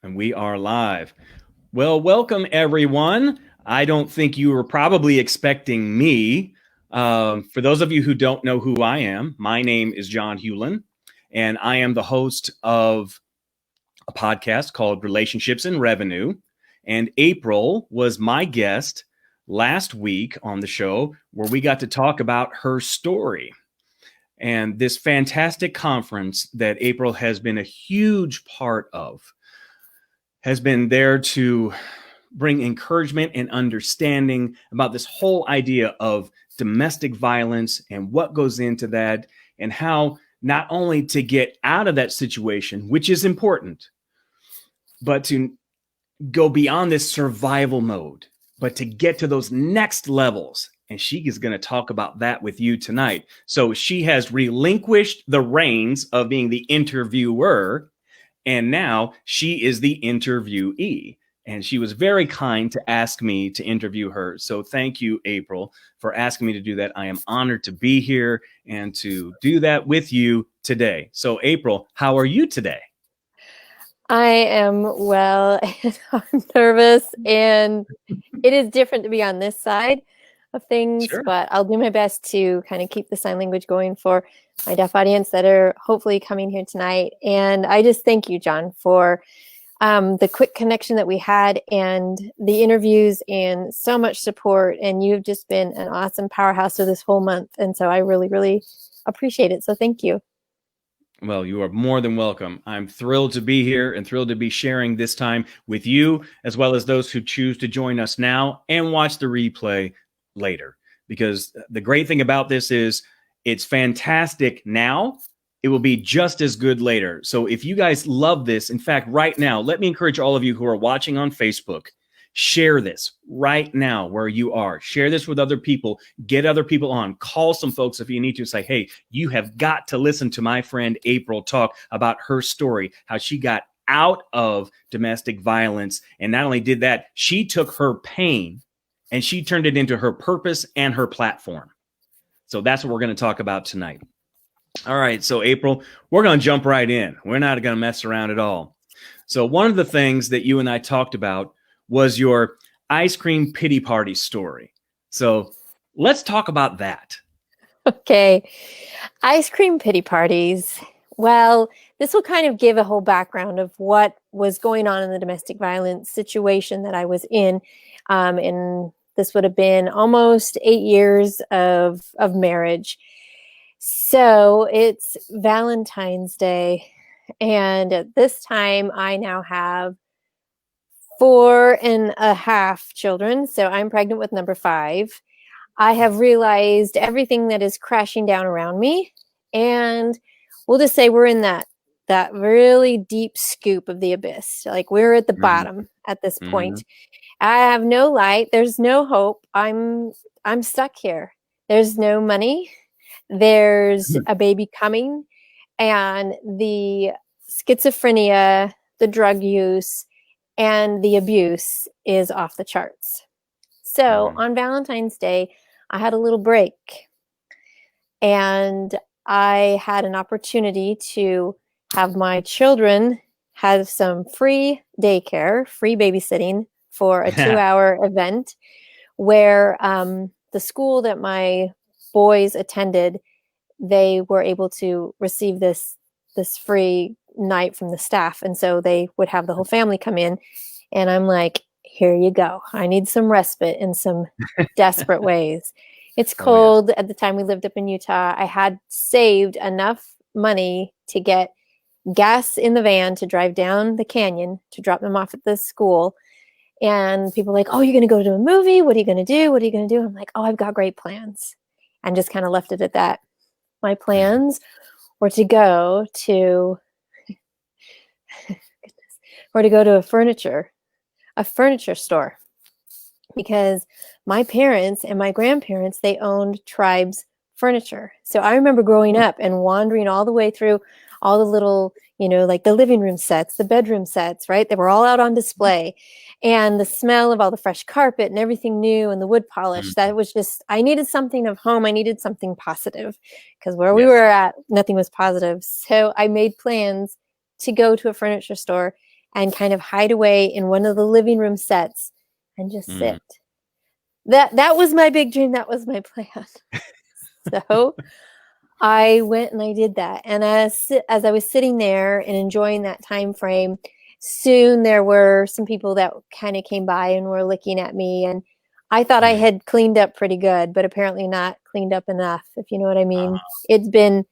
And we are live. Well, welcome everyone. I don't think you were probably expecting me. For those of you who don't know who I am, my name is John Hewlin, and I am the host of a podcast called Relationships and Revenue. And April was my guest last week on the show where we got to talk about her story. And this fantastic conference that April has been a huge part of has been there to bring encouragement and understanding about this whole idea of domestic violence and what goes into that, and how not only to get out of that situation, which is important, but to go beyond this survival mode, but to get to those next levels. And she is going to talk about that with you tonight. So she has relinquished the reins of being the interviewer, and now she is the interviewee. And she was very kind to ask me to interview her. So thank you, April, for asking me to do that. I am honored to be here and to do that with you today. So April, how are you today? I am well, and I'm nervous, and it is different to be on this side of things, Sure. but I'll do my best to kind of keep the sign language going for my deaf audience that are hopefully coming here tonight. And I just thank you, John, for the quick connection that we had and the interviews and so much support. And you've just been an awesome powerhouse for this whole month. And so I really, really appreciate it. So thank you. Well, you are more than welcome. I'm thrilled to be here and thrilled to be sharing this time with you, as well as those who choose to join us now and watch the replay later. Because the great thing about this is it's fantastic now. It will be just as good later. So if you guys love this, in fact, right now, let me encourage all of you who are watching on Facebook, share this right now where you are. Share this with other people. Get other people on. Call some folks if you need to. Say, hey, you have got to listen to my friend April talk about her story, how she got out of domestic violence. And not only did that, she took her pain and she turned it into her purpose and her platform. So that's what we're going to talk about tonight. All right. So April, we're going to jump right in. We're not going to mess around at all. So one of the things that you and I talked about was your ice cream pity party story. So let's talk about that. Okay. Ice cream pity parties. Well, this will kind of give a whole background of what was going on in the domestic violence situation that I was in. And this would have been almost 8 years of marriage. So it's Valentine's Day. And at this time, I now have 4.5 children. So I'm pregnant with number 5. I have realized everything that is crashing down around me. And we'll just say we're in that really deep scoop of the abyss. Like we're at the bottom at this point. I have no light. There's no hope. I'm stuck here. There's no money. There's a baby coming. And the schizophrenia, the drug use, and the abuse is off the charts. So on Valentine's Day, I had a little break. And I had an opportunity to have my children have some free daycare, free babysitting for a 2-hour event where the school that my boys attended, they were able to receive this free night from the staff. And so they would have the whole family come in. And I'm like, here you go. I need some respite in some desperate ways. It's cold. At the time we lived up in Utah. I had saved enough money to get gas in the van to drive down the canyon to drop them off at this school. And people are like, oh, you're going to go to a movie? What are you going to do? What are you going to do? I'm like, oh, I've got great plans. And just kind of left it at that. My plans were to go to a furniture store, because my parents and my grandparents, they owned Tribes furniture. So I remember growing up and wandering all the way through all the little, like the living room sets, the bedroom sets, right? They were all out on display. And the smell of all the fresh carpet and everything new and the wood polish, that was just, I needed something of home. I needed something positive, because where we were at, nothing was positive. So I made plans to go to a furniture store and kind of hide away in one of the living room sets and just Mm. sit. That was my big dream. That was my plan. So I went and I did that. And as I was sitting there and enjoying that time frame, soon there were some people that kind of came by and were looking at me. And I thought I had cleaned up pretty good, but apparently not cleaned up enough, if you know what I mean. It's been,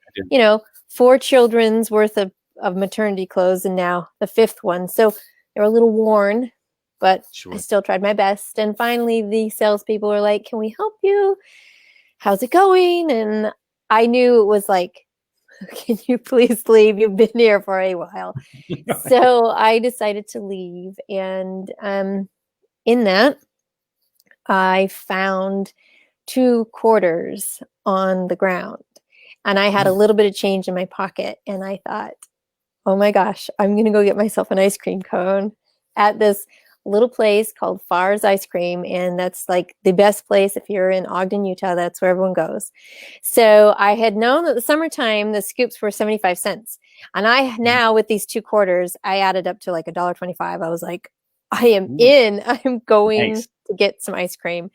4 children's worth of maternity clothes and now the 5th one. So they were a little worn, but I still tried my best. And finally the salespeople were like, "Can we help you? How's it going?" And I knew it was like, "Can you please leave? You've been here for a while." So I decided to leave. And in that, I found 2 quarters on the ground. And I had a little bit of change in my pocket. And I thought, oh my gosh, I'm going to go get myself an ice cream cone at this little place called Farr's Ice Cream. And that's like the best place. If you're in Ogden, Utah, that's where everyone goes. So I had known that the summertime, the scoops were 75 cents. And I now with these 2 quarters, I added up to like $1.25. I was like, I am in. I'm going to get some ice cream.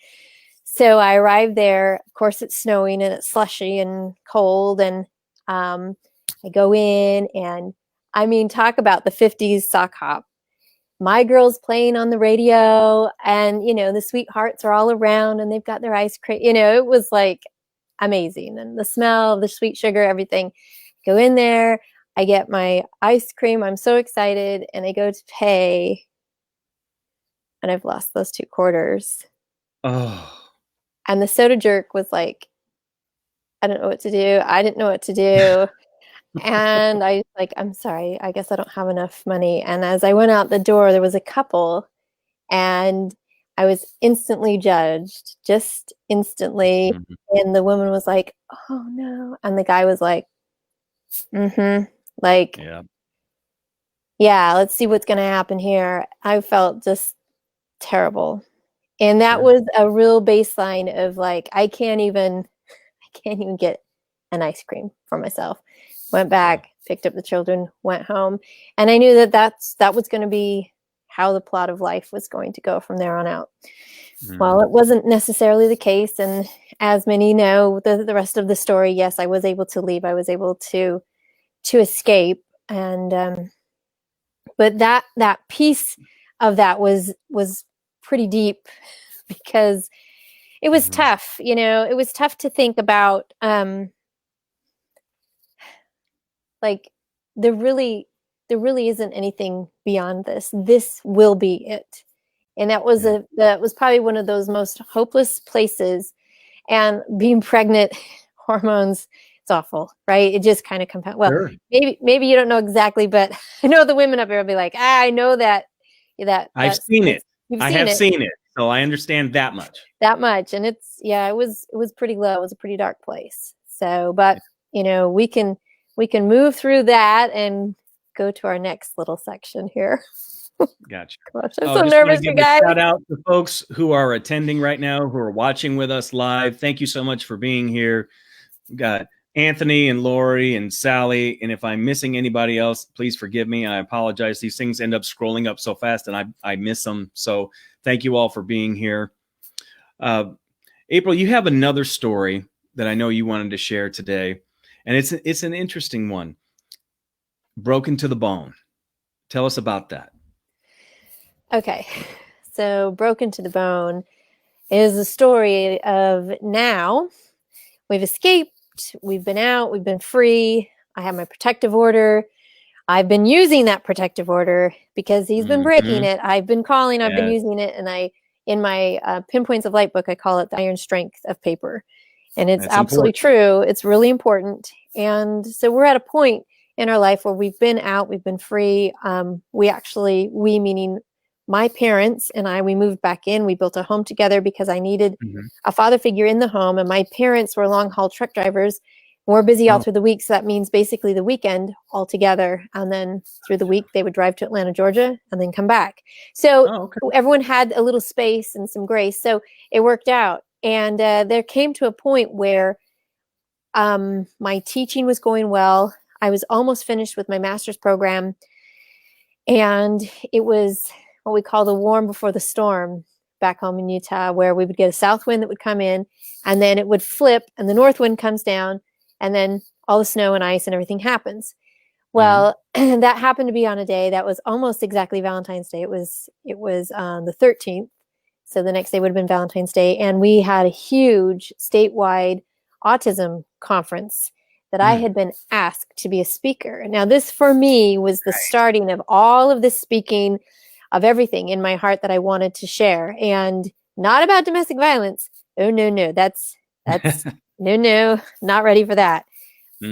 So I arrived there. Of course, it's snowing and it's slushy and cold. And I go in and I mean, talk about the 50s sock hop. My girl's playing on the radio and, the sweethearts are all around and they've got their ice cream. It was like amazing. And the smell, the sweet sugar, everything. Go in there. I get my ice cream. I'm so excited. And I go to pay. And I've lost those 2 quarters. Oh. And the soda jerk was like, I don't know what to do. I didn't know what to do. And I was like, I'm sorry, I guess I don't have enough money. And as I went out the door, there was a couple and I was instantly judged, just instantly. And the woman was like, oh no. And the guy was like, like, yeah, let's see what's going to happen here. I felt just terrible. And that was a real baseline of like, I can't even get an ice cream for myself. Went back, picked up the children, went home. And I knew that was going to be how the plot of life was going to go from there on out. Well, it wasn't necessarily the case. And as many know, the rest of the story, yes, I was able to leave. I was able to escape. And but that piece of that was pretty deep because it was tough. It was tough to think about like there really isn't anything beyond this. This will be it. And that was probably one of those most hopeless places. And being pregnant, hormones, it's awful, right? It just kind of compounds. Well, maybe you don't know exactly, but I know the women up here will be like, I know that I've seen it. I have seen it. So I understand that much. And it was pretty low. It was a pretty dark place. So, but we can move through that and go to our next little section here. Gotcha. Gosh, I'm so nervous, you guys. Shout out to folks who are attending right now, who are watching with us live. Thank you so much for being here. We've got Anthony and Lori and Sally. And if I'm missing anybody else, please forgive me. I apologize. These things end up scrolling up so fast and I miss them. So thank you all for being here. April, you have another story that I know you wanted to share today. And it's an interesting one. Broken to the bone. Tell us about that. Okay. So Broken to the Bone is the story of now we've escaped, we've been out, we've been free. I have my protective order. I've been using that protective order because he's been breaking it. I've been calling, I've been using it. And in my Pinpoints of Light book, I call it the iron strength of paper. And it's absolutely true. It's really important. And so we're at a point in our life where we've been out, we've been free. We meaning my parents and we moved back in. We built a home together because I needed a father figure in the home. And my parents were long haul truck drivers. We're busy all through the week. So that means basically the weekend all together. And then through the week, they would drive to Atlanta, Georgia, and then come back. So everyone had a little space and some grace. So it worked out. And there came to a point where my teaching was going well. I was almost finished with my master's program. And it was what we call the warm before the storm back home in Utah, where we would get a south wind that would come in, and then it would flip, and the north wind comes down, and then all the snow and ice and everything happens. Well, that happened to be on a day that was almost exactly Valentine's Day. It was the 13th. So the next day would have been Valentine's Day. And we had a huge statewide autism conference that I had been asked to be a speaker. Now, this for me was the starting of all of this speaking of everything in my heart that I wanted to share, and not about domestic violence. Oh, no. That's no, not ready for that.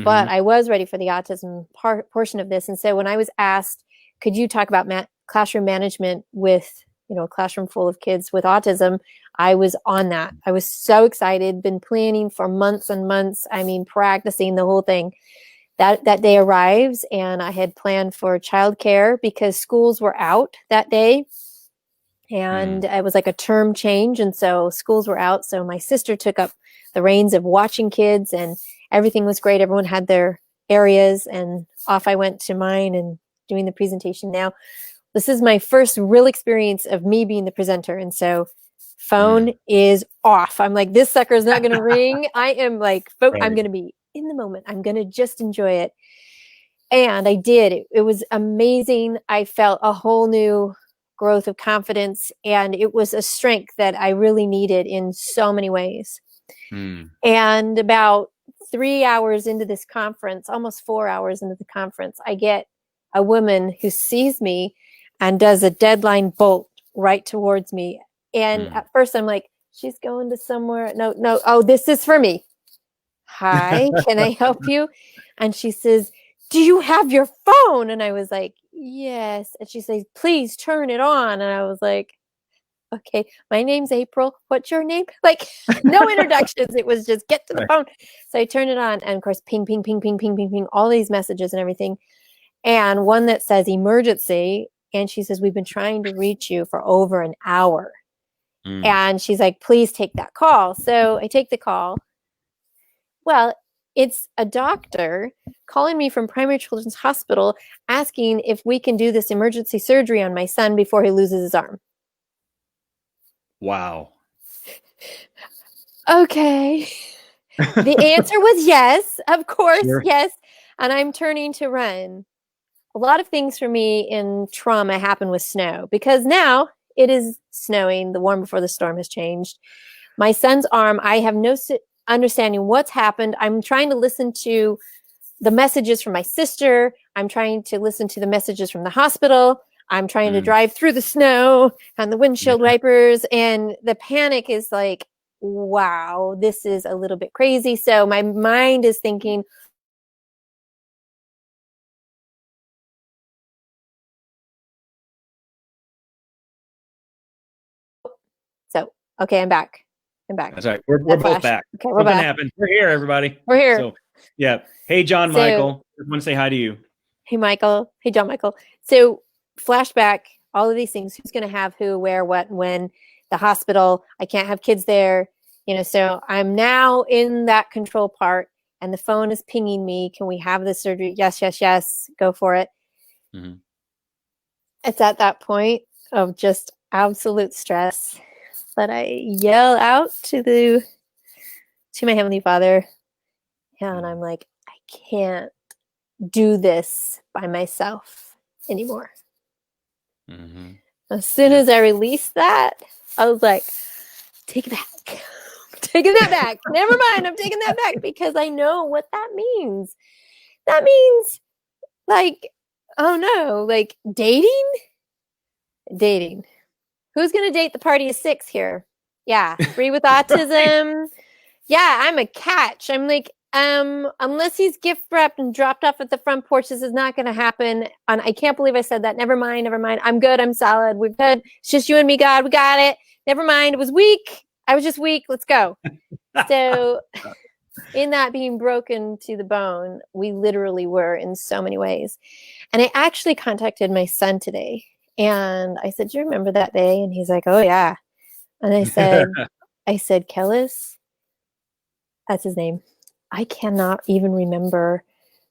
But I was ready for the autism portion of this. And so when I was asked, could you talk about classroom management with, a classroom full of kids with autism, I was on that. I was so excited, been planning for months and months. I mean, practicing the whole thing. That day arrives, and I had planned for childcare because schools were out that day. And it was like a term change. And so schools were out. So my sister took up the reins of watching kids, and everything was great. Everyone had their areas, and off I went to mine and doing the presentation. Now, this is my first real experience of me being the presenter. And so phone is off. I'm like, this sucker is not going to ring. I am like, I'm going to be in the moment. I'm going to just enjoy it. And I did. It was amazing. I felt a whole new growth of confidence, and it was a strength that I really needed in so many ways. And about 3 hours into this conference, almost 4 hours into the conference, I get a woman who sees me and does a deadline bolt right towards me. And at first I'm like, she's going to somewhere. No. Oh, this is for me. Hi, can I help you? And she says, do you have your phone? And I was like, yes. And she says, please turn it on. And I was like, okay, my name's April. What's your name? Like, no introductions. It was just get to the phone. So I turned it on, and of course, ping, ping, ping, ping, ping, ping, ping, all these messages and everything. And one that says emergency. And she says, we've been trying to reach you for over an hour. And she's like, please take that call. So I take the call. Well, it's a doctor calling me from Primary Children's Hospital asking if we can do this emergency surgery on my son before he loses his arm. Wow. Okay. The answer was yes, of course, yes. And I'm turning to run. A lot of things for me in trauma happen with snow, because now it is snowing. The warm before the storm has changed. My son's arm, I have no understanding what's happened. I'm trying to listen to the messages from my sister. I'm trying to listen to the messages from the hospital. I'm trying to drive through the snow and the windshield wipers, and the panic is like, wow, this is a little bit crazy. So my mind is thinking, so, okay, I'm back. That's right. We're both back. Okay, Something happened. We're here, everybody. We're here. So, yeah. Hey, John Michael. I want to say hi to you. Hey, Michael. Hey, John Michael. So, flashback, all of these things. Who's going to have who, where, what, when? The hospital. I can't have kids there. So I'm now in that control part, and the phone is pinging me. Can we have this surgery? Yes, yes, yes. Go for it. It's at that point of just absolute stress that I yell out to my Heavenly Father, and I'm like, I can't do this by myself anymore. As soon as I released that, I was like, take it back. Taking that back. Never mind, I'm taking that back, because I know what that means. That means, like, oh no, like dating. Who's going to date the party of 6 here? Yeah. 3 with autism. Yeah, I'm a catch. I'm like, unless he's gift wrapped and dropped off at the front porch, this is not going to happen. And I can't believe I said that. Never mind. I'm good. I'm solid. We're good. It's just you and me, God. We got it. Never mind. It was weak. I was just weak. Let's go. So in that being broken to the bone, we literally were in so many ways. And I actually contacted my son today. And I said, do you remember that day? And he's like, oh, yeah. And I said, Kellis, that's his name. I cannot even remember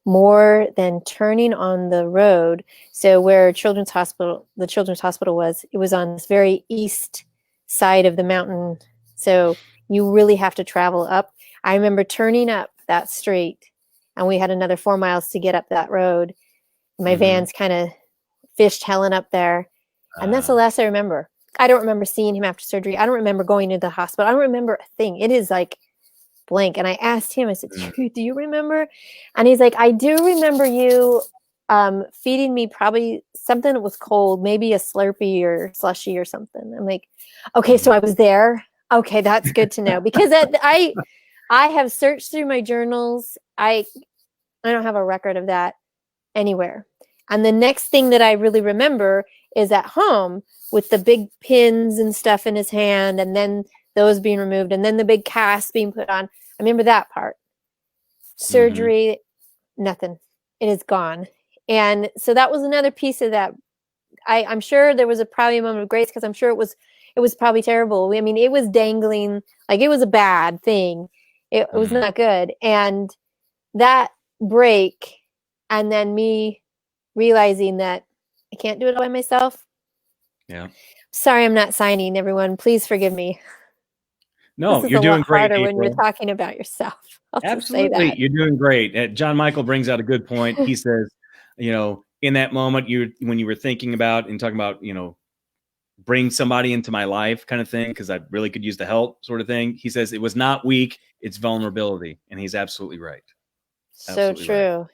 more than turning on the road. So where the children's hospital was, it was on this very east side of the mountain. So you really have to travel up. I remember turning up that street, and we had another 4 miles to get up that road. My van's kind of fished Helen up there. And that's the last I remember. I don't remember seeing him after surgery. I don't remember going to the hospital. I don't remember a thing. It is like blank. And I asked him, I said, do you remember? And he's like, I do remember you feeding me probably something that was cold, maybe a Slurpee or slushy or something. I'm like, okay, so I was there. Okay, that's good to know. Because I have searched through my journals. I don't have a record of that anywhere. And the next thing that I really remember is at home with the big pins and stuff in his hand, and then those being removed, and then the big cast being put on. I remember that part. Surgery, nothing. It is gone. And so that was another piece of that. I'm sure there was probably a moment of grace, because I'm sure it was probably terrible. I mean, it was dangling, like it was a bad thing. It was not good. And that break, and then me realizing that I can't do it all by myself. Yeah. Sorry, I'm not signing, everyone. Please forgive me. No, you're doing great. Harder when you're talking about yourself. Absolutely, you're doing great. John Michael brings out a good point. He says, in that moment, when you were thinking about and talking about, bring somebody into my life kind of thing, because I really could use the help sort of thing. He says it was not weak, it's vulnerability, and he's absolutely right. So true. Right.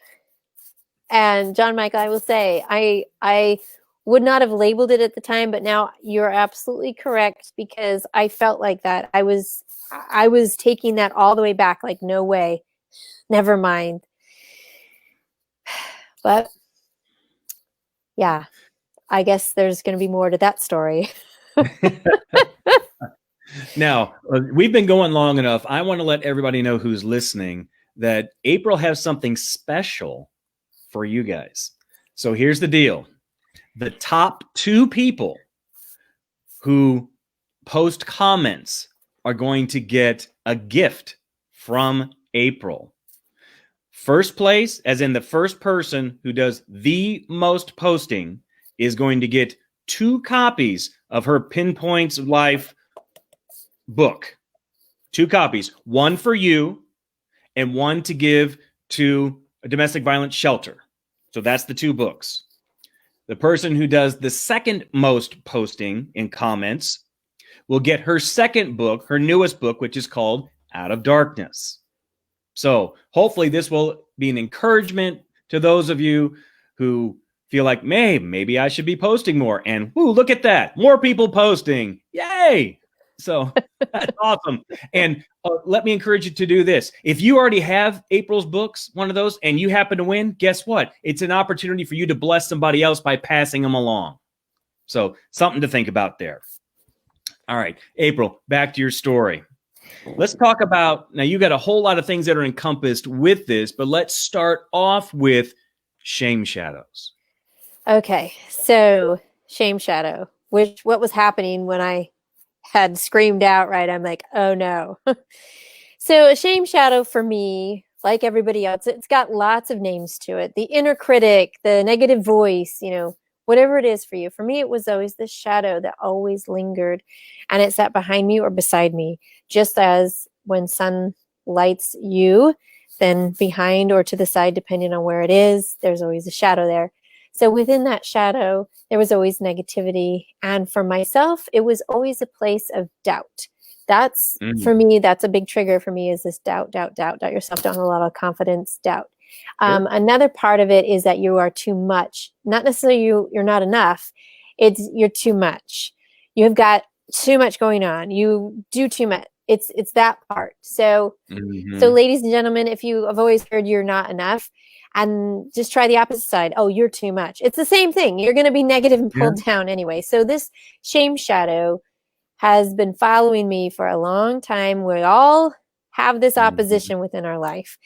And John Michael, I will say, I would not have labeled it at the time, but now you're absolutely correct, because I felt like that. I was taking that all the way back, like, no way, never mind. But yeah, I guess there's going to be more to that story. Now, we've been going long enough. I want to let everybody know who's listening that April has something special for you guys. So here's the deal. The top 2 people who post comments are going to get a gift from April. First place, as in the first person who does the most posting, is going to get 2 copies of her Pinpoints of Life book. 2 copies, one for you and one to give to a domestic violence shelter. So that's the 2 books. The person who does the second most posting in comments will get her second book, her newest book, which is called Out of Darkness. So hopefully this will be an encouragement to those of you who feel like, maybe I should be posting more. And whoo, look at that. More people posting. Yay. So that's awesome. And let me encourage you to do this. If you already have April's books, one of those, and you happen to win, guess what? It's an opportunity for you to bless somebody else by passing them along. So something to think about there. All right, April, back to your story. Let's talk about, now you got a whole lot of things that are encompassed with this, but let's start off with shame shadows. Okay, so shame shadow, what was happening when I had screamed out, right? I'm like, oh no. So a shame shadow for me, like everybody else, it's got lots of names to it. The inner critic, the negative voice, whatever it is for you. For me, it was always the shadow that always lingered, and it sat behind me or beside me. Just as when sun lights you, then behind or to the side, depending on where it is, there's always a shadow there. So within that shadow, there was always negativity. And for myself, it was always a place of doubt. That's, for me, that's a big trigger for me, is this doubt yourself, don't have a lot of confidence, doubt. Sure. Another part of it is that you are too much. Not necessarily you're not enough. It's you're too much. You have got too much going on. You do too much. It's that part. So, so ladies and gentlemen, if you have always heard you're not enough, and just try the opposite side. Oh, you're too much. It's the same thing. You're going to be negative and pulled down anyway. So this shame shadow has been following me for a long time. We all have this opposition within our life.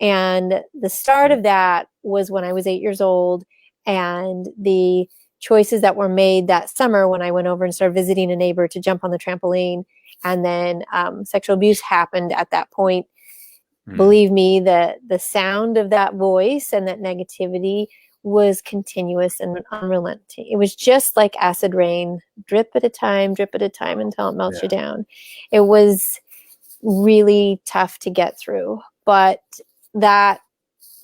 And the start of that was when I was 8 years old, and the choices that were made that summer when I went over and started visiting a neighbor to jump on the trampoline. And then sexual abuse happened at that point. Believe me, the sound of that voice and that negativity was continuous and unrelenting. It was just like acid rain, drip at a time until it melts you down. It was really tough to get through. But that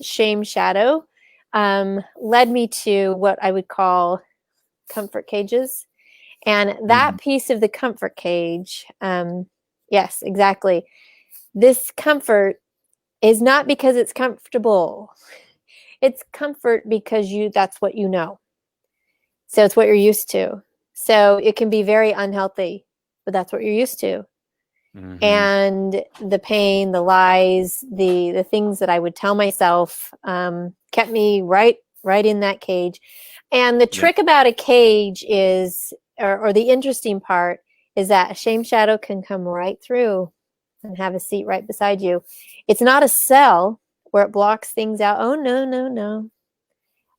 shame shadow led me to what I would call comfort cages. And that piece of the comfort cage, yes, exactly. This comfort is not because it's comfortable. It's comfort because that's what you know. So it's what you're used to. So it can be very unhealthy, but that's what you're used to. And the pain, the lies, the things that I would tell myself kept me right in that cage. And the trick about a cage is, or the interesting part is that a shame shadow can come right through and have a seat right beside you. It's not a cell where it blocks things out. Oh, no.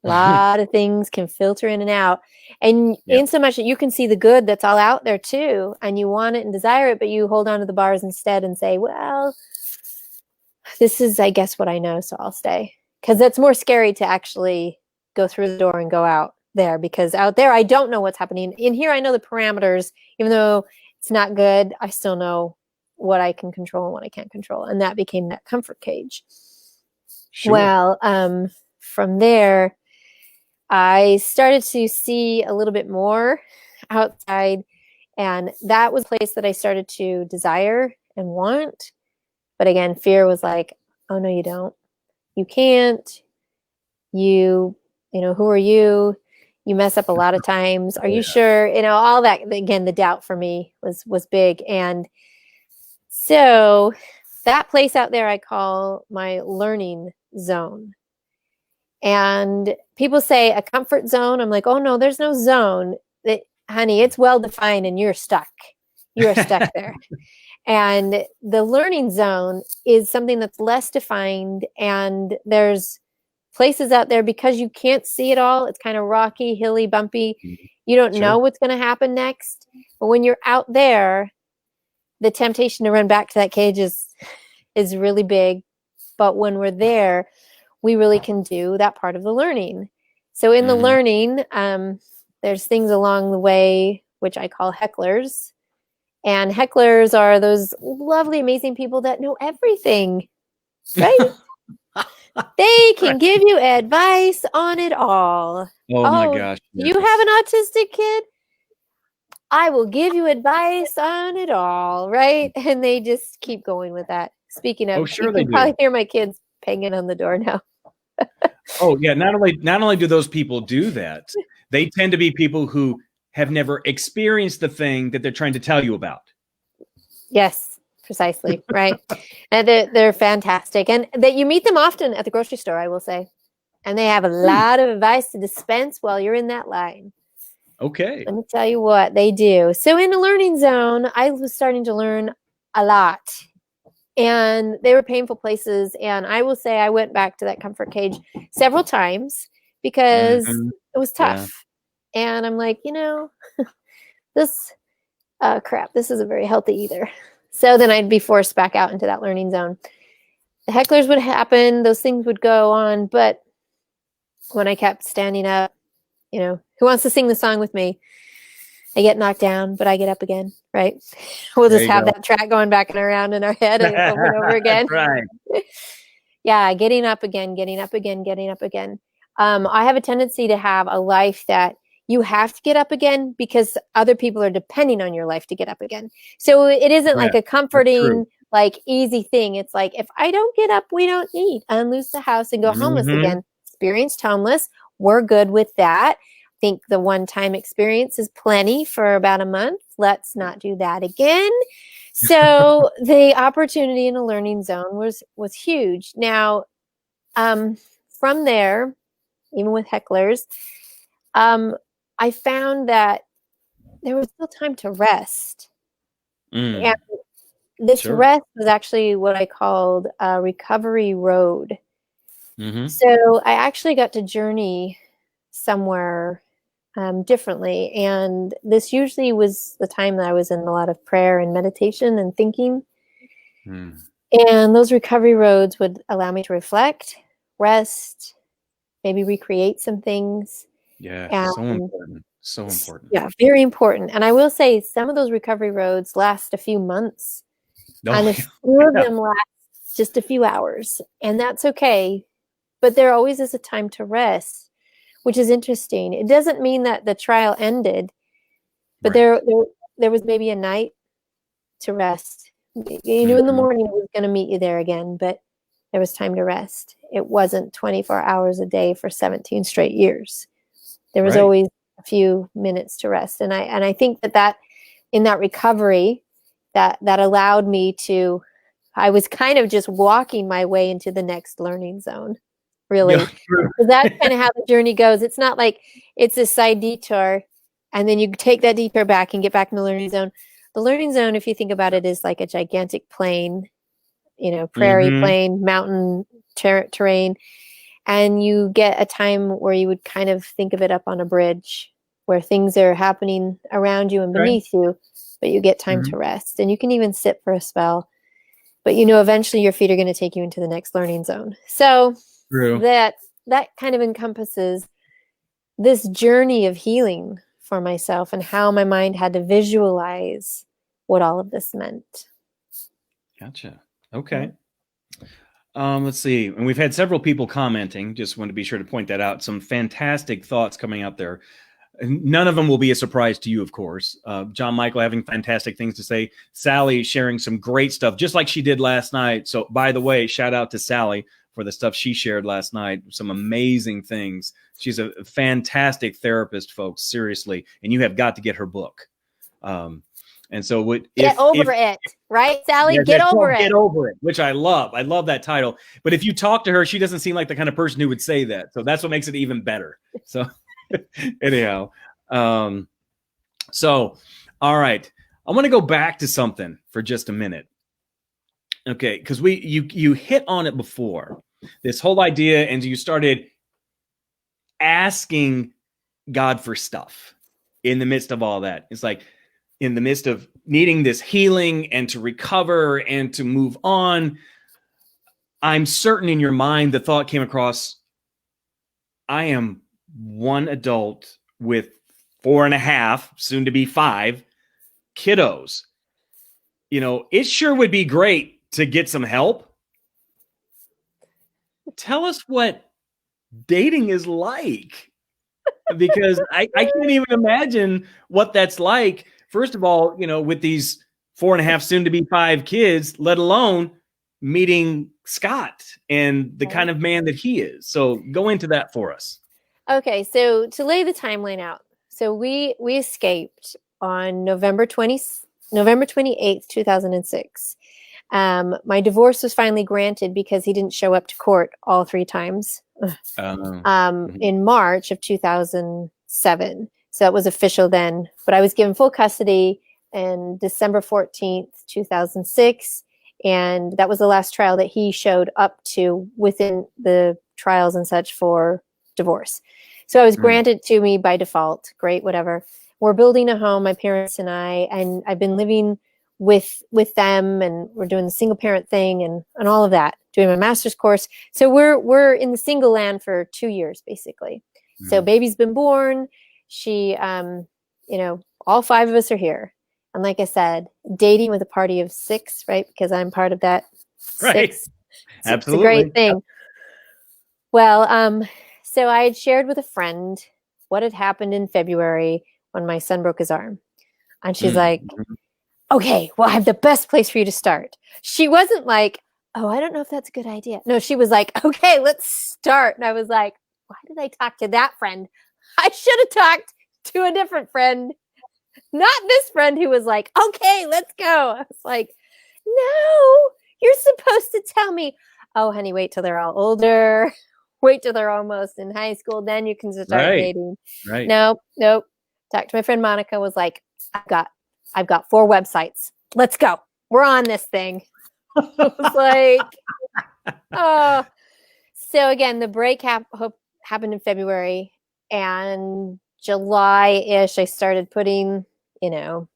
A lot of things can filter in and out. And in so much that you can see the good that's all out there too, and you want it and desire it, but you hold on to the bars instead and say, well, this is, I guess, what I know, so I'll stay. Because that's more scary to actually go through the door and go out there, because out there, I don't know what's happening. In here, I know the parameters. Even though it's not good, I still know what I can control and what I can't control. And that became that comfort cage. Sure. Well, from there, I started to see a little bit more outside, and that was a place that I started to desire and want. But again, fear was like, oh, no, you don't. You can't. You know, who are you? You mess up a lot of times. Are you sure? You know, all that. Again, the doubt for me was big. And so that place out there I call my learning zone. And people say a comfort zone. I'm like, oh, no, there's no zone. Honey, it's well-defined and you're stuck. You are stuck there. And the learning zone is something that's less defined. And there's places out there, because you can't see it all. It's kind of rocky, hilly, bumpy. You don't know what's going to happen next. But when you're out there, the temptation to run back to that cage is really big. But when we're there, we really can do that part of the learning. So in the learning, there's things along the way, which I call hecklers. And hecklers are those lovely, amazing people that know everything, right? They can give you advice on it all. Oh my gosh. Do you have an autistic kid? I will give you advice on it all, right? And they just keep going with that. Speaking of, you can probably hear my kids banging on the door now. Oh yeah, not only do those people do that, they tend to be people who have never experienced the thing that they're trying to tell you about. Yes, precisely, right. And they're fantastic, and that you meet them often at the grocery store, I will say, and they have a lot of advice to dispense while you're in that line. Okay. Let me tell you what they do. So in a learning zone, I was starting to learn a lot. And they were painful places. And I will say I went back to that comfort cage several times because it was tough. Yeah. And I'm like, this crap, this isn't very healthy either. So then I'd be forced back out into that learning zone. The hecklers would happen. Those things would go on. But when I kept standing up, who wants to sing the song with me? I get knocked down, but I get up again, right? We'll just have that track going back and around in our head and over and over again. Right. Yeah, getting up again. I have a tendency to have a life that you have to get up again because other people are depending on your life to get up again. So it isn't like a comforting, like easy thing. It's like, if I don't get up, we don't eat. Unloose the house and go homeless again. Experienced homeless. We're good with that. I think the one-time experience is plenty for about a month. Let's not do that again. So the opportunity in a learning zone was huge. Now, from there, even with hecklers, I found that there was still time to rest. And this rest was actually what I called a recovery road. So I actually got to journey somewhere differently. And this usually was the time that I was in a lot of prayer and meditation and thinking. And those recovery roads would allow me to reflect, rest, maybe recreate some things. Yeah, And so important. So important. yeah, very important. And I will say some of those recovery roads last a few months, and a few of them last just a few hours. And that's okay. But there always is a time to rest, which is interesting. It doesn't mean that the trial ended, but Right. there was maybe a night to rest. You knew in the morning it was going to meet you there again, but there was time to rest. It wasn't 24 hours a day for 17 straight years. There was always a few minutes to rest. And I think that in that recovery, that allowed me to, I was kind of just walking my way into the next learning zone, really. Yeah, true. That's kind of how the journey goes. It's not like it's a side detour and then you take that detour back and get back in the learning zone. The learning zone, if you think about it, is like a gigantic plain, prairie plain, mountain terrain. And you get a time where you would kind of think of it up on a bridge where things are happening around you and beneath you, but you get time to rest. And you can even sit for a spell. But eventually your feet are going to take you into the next learning zone. So that kind of encompasses this journey of healing for myself and how my mind had to visualize what all of this meant. Gotcha. Okay. Let's see. And we've had several people commenting. Just want to be sure to point that out. Some fantastic thoughts coming out there. None of them will be a surprise to you, of course. John Michael having fantastic things to say. Sally sharing some great stuff, just like she did last night. So, by the way, shout out to Sally for the stuff she shared last night. Some amazing things. She's a fantastic therapist, folks, seriously. And you have got to get her book. And so get over it, right, Sally? Yeah, get over it. Get over it, which I love. I love that title. But if you talk to her, she doesn't seem like the kind of person who would say that. So that's what makes it even better. So anyhow, so all right, I want to go back to something for just a minute. Okay, because you hit on it before, this whole idea, and you started asking God for stuff in the midst of all that. It's like, in the midst of needing this healing and to recover and to move on, I'm certain in your mind the thought came across, I am one adult with 4.5, soon to be 5 kiddos. It sure would be great to get some help. Tell us what dating is like, because I can't even imagine what that's like. First of all, with these 4.5, soon to be 5 kids, let alone meeting Scott and the kind of man that he is. So go into that for us. Okay, so to lay the timeline out, so we escaped on November 28th, 2006. My divorce was finally granted because he didn't show up to court all 3 times. In March of 2007. So that was official then. But I was given full custody on December 14th, 2006. And that was the last trial that he showed up to within the trials and such for divorce. So I was granted to me by default. Great, whatever. We're building a home, my parents and I've been living with them, and we're doing the single parent thing and all of that, doing my master's course. So we're in the single land for 2 years, basically. So baby's been born. She, all 5 of us are here. And like I said, dating with a party of 6, right? Because I'm part of that 6. Right. Absolutely. It's a great thing. Well, so I had shared with a friend what had happened in February when my son broke his arm. And she's like, okay, well, I have the best place for you to start. She wasn't like, oh, I don't know if that's a good idea. No, she was like, okay, let's start. And I was like, why did I talk to that friend? I should have talked to a different friend, not this friend who was like, okay, let's go. I was like, no, you're supposed to tell me, oh, honey, wait till they're all older. Wait till they're almost in high school. Then you can start dating. Right. Nope. Talked to my friend Monica, was like, I've got 4 websites. Let's go. We're on this thing. I was like, oh. So again, the break happened in February, and July-ish, I started putting, an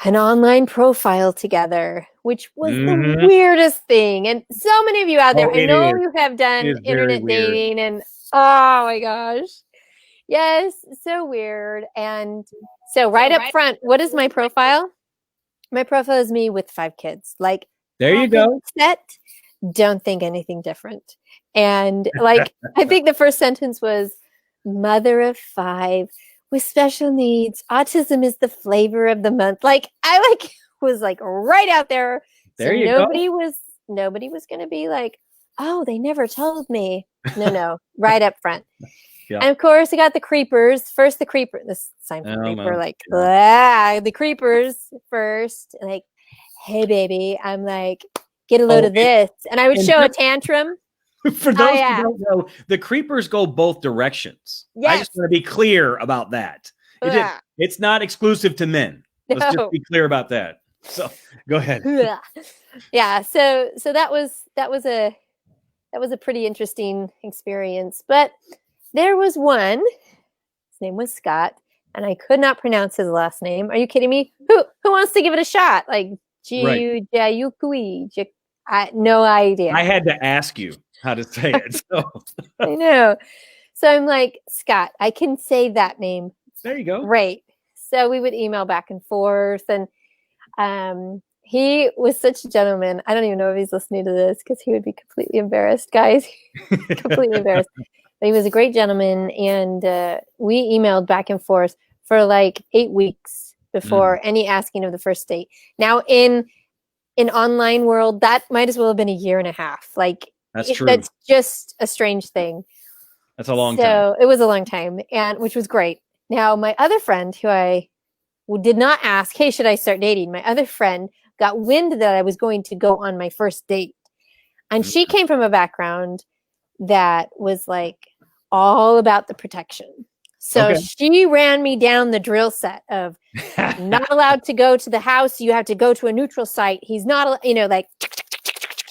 online profile together which was the weirdest thing. And so many of you out there, I know you have done internet dating, and oh my gosh. Yes, so weird. And so right up front, what is my profile? My profile is me with 5 kids. Like, there you go. Set, don't think anything different. And like, I think the first sentence was mother of 5 with special needs. Autism is the flavor of the month. Like, I was like right out there. There you go. Nobody was going to be like, oh, they never told me. No, right up front. Yep. And of course, I got the creepers. First, the creeper. This sign for creeper, like, the creepers first. Like, hey, baby. I'm like, get a load of this. And I would show a tantrum. For those who don't know, the creepers go both directions. Yes. I just want to be clear about that. It's not exclusive to men. Let's just be clear about that. So go ahead. Yeah. So that was a pretty interesting experience. But there was one. His name was Scott, and I could not pronounce his last name. Are you kidding me? Who wants to give it a shot? Like Giauque. No idea. I had to ask you how to say it. So I know. So I'm like, Scott, I can say that name. There you go. Great. So we would email back and forth, and he was such a gentleman. I don't even know if he's listening to this because he would be completely embarrassed, guys. Completely embarrassed. But he was a great gentleman, and we emailed back and forth for like 8 weeks before any asking of the first date. Now, in online world, that might as well have been 1.5 years. Like, that's true. That's just a strange thing. That's a long time. So it was a long time, and which was great. Now, my other friend, who I did not ask, hey, should I start dating? My other friend got wind that I was going to go on my first date. And she came from a background that was like all about the protection. So she ran me down the drill set of not allowed to go to the house. You have to go to a neutral site. He's not,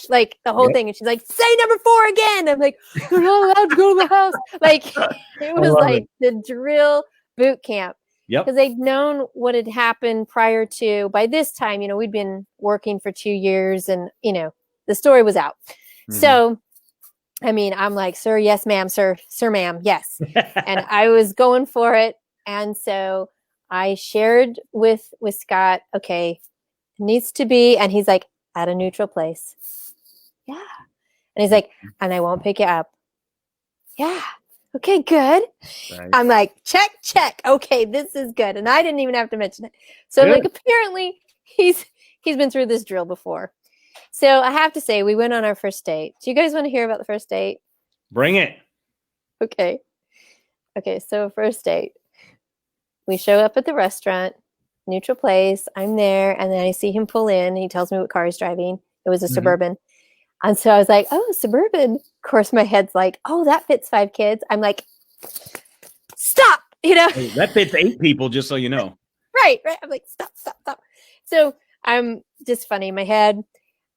like the whole thing. And she's like, say number 4 again. I'm like, you're not allowed to go to the house. Like, it was like the drill boot camp. Yep. Because they'd known what had happened prior to, by this time, we'd been working for 2 years, and, the story was out. So, I mean, I'm like, sir, yes, ma'am, sir, ma'am, yes. And I was going for it. And so I shared with Scott, okay, it needs to be, and he's like, at a neutral place. Yeah. And he's like, and I won't pick you up. Yeah. Okay, good. Right. I'm like, check. Okay, this is good. And I didn't even have to mention it. So I'm like, apparently he's been through this drill before. So I have to say, we went on our first date. Do you guys want to hear about the first date? Bring it. Okay, so first date. We show up at the restaurant, neutral place. I'm there, and then I see him pull in. He tells me what car he's driving. It was a Suburban. And so I was like, oh, Suburban. Of course, my head's like, oh, that fits 5 kids. I'm like, stop, Hey, that fits 8 people, just so you know. Right. I'm like, stop. So I'm just funny in my head.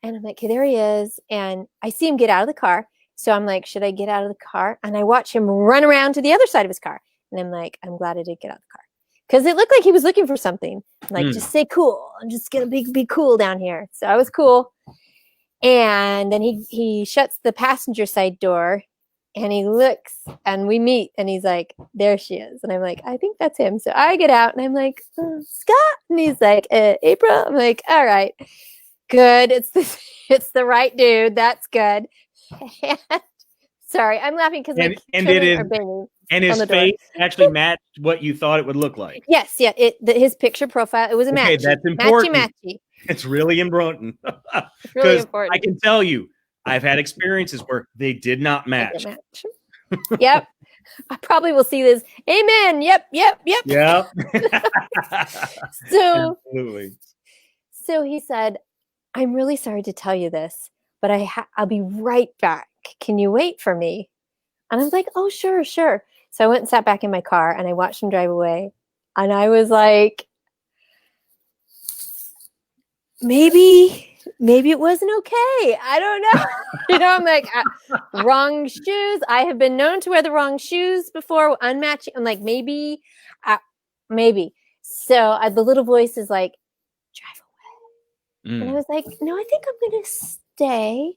And I'm like, okay, there he is. And I see him get out of the car. So I'm like, should I get out of the car? And I watch him run around to the other side of his car. And I'm like, I'm glad I did get out of the car. Because it looked like he was looking for something. I'm like, just stay cool. I'm just going to be cool down here. So I was cool. And then he shuts the passenger side door, and he looks, and we meet, and he's like, there she is. And I'm like, I think that's him. So I get out, and I'm like, Scott. And he's like, April. I'm like, all right, good. It's the right dude. That's good. Sorry, I'm laughing because my children are banging. And his face actually matched what you thought it would look like. Yes, yeah. His picture profile, it was a match. Okay, that's important. Matchy. It's really important. It's really important. I can tell you, I've had experiences where they did not match. Yep. I probably will see this. Amen. Yep. Yep. Absolutely. So he said, I'm really sorry to tell you this, but I'll be right back. Can you wait for me? And I was like, oh, sure. So I went and sat back in my car, and I watched him drive away. And I was like, maybe it wasn't okay. I don't know. I'm like, wrong shoes. I have been known to wear the wrong shoes before, unmatching. I'm like, maybe. So the little voice is like, drive And I was like, no, I think I'm going to stay.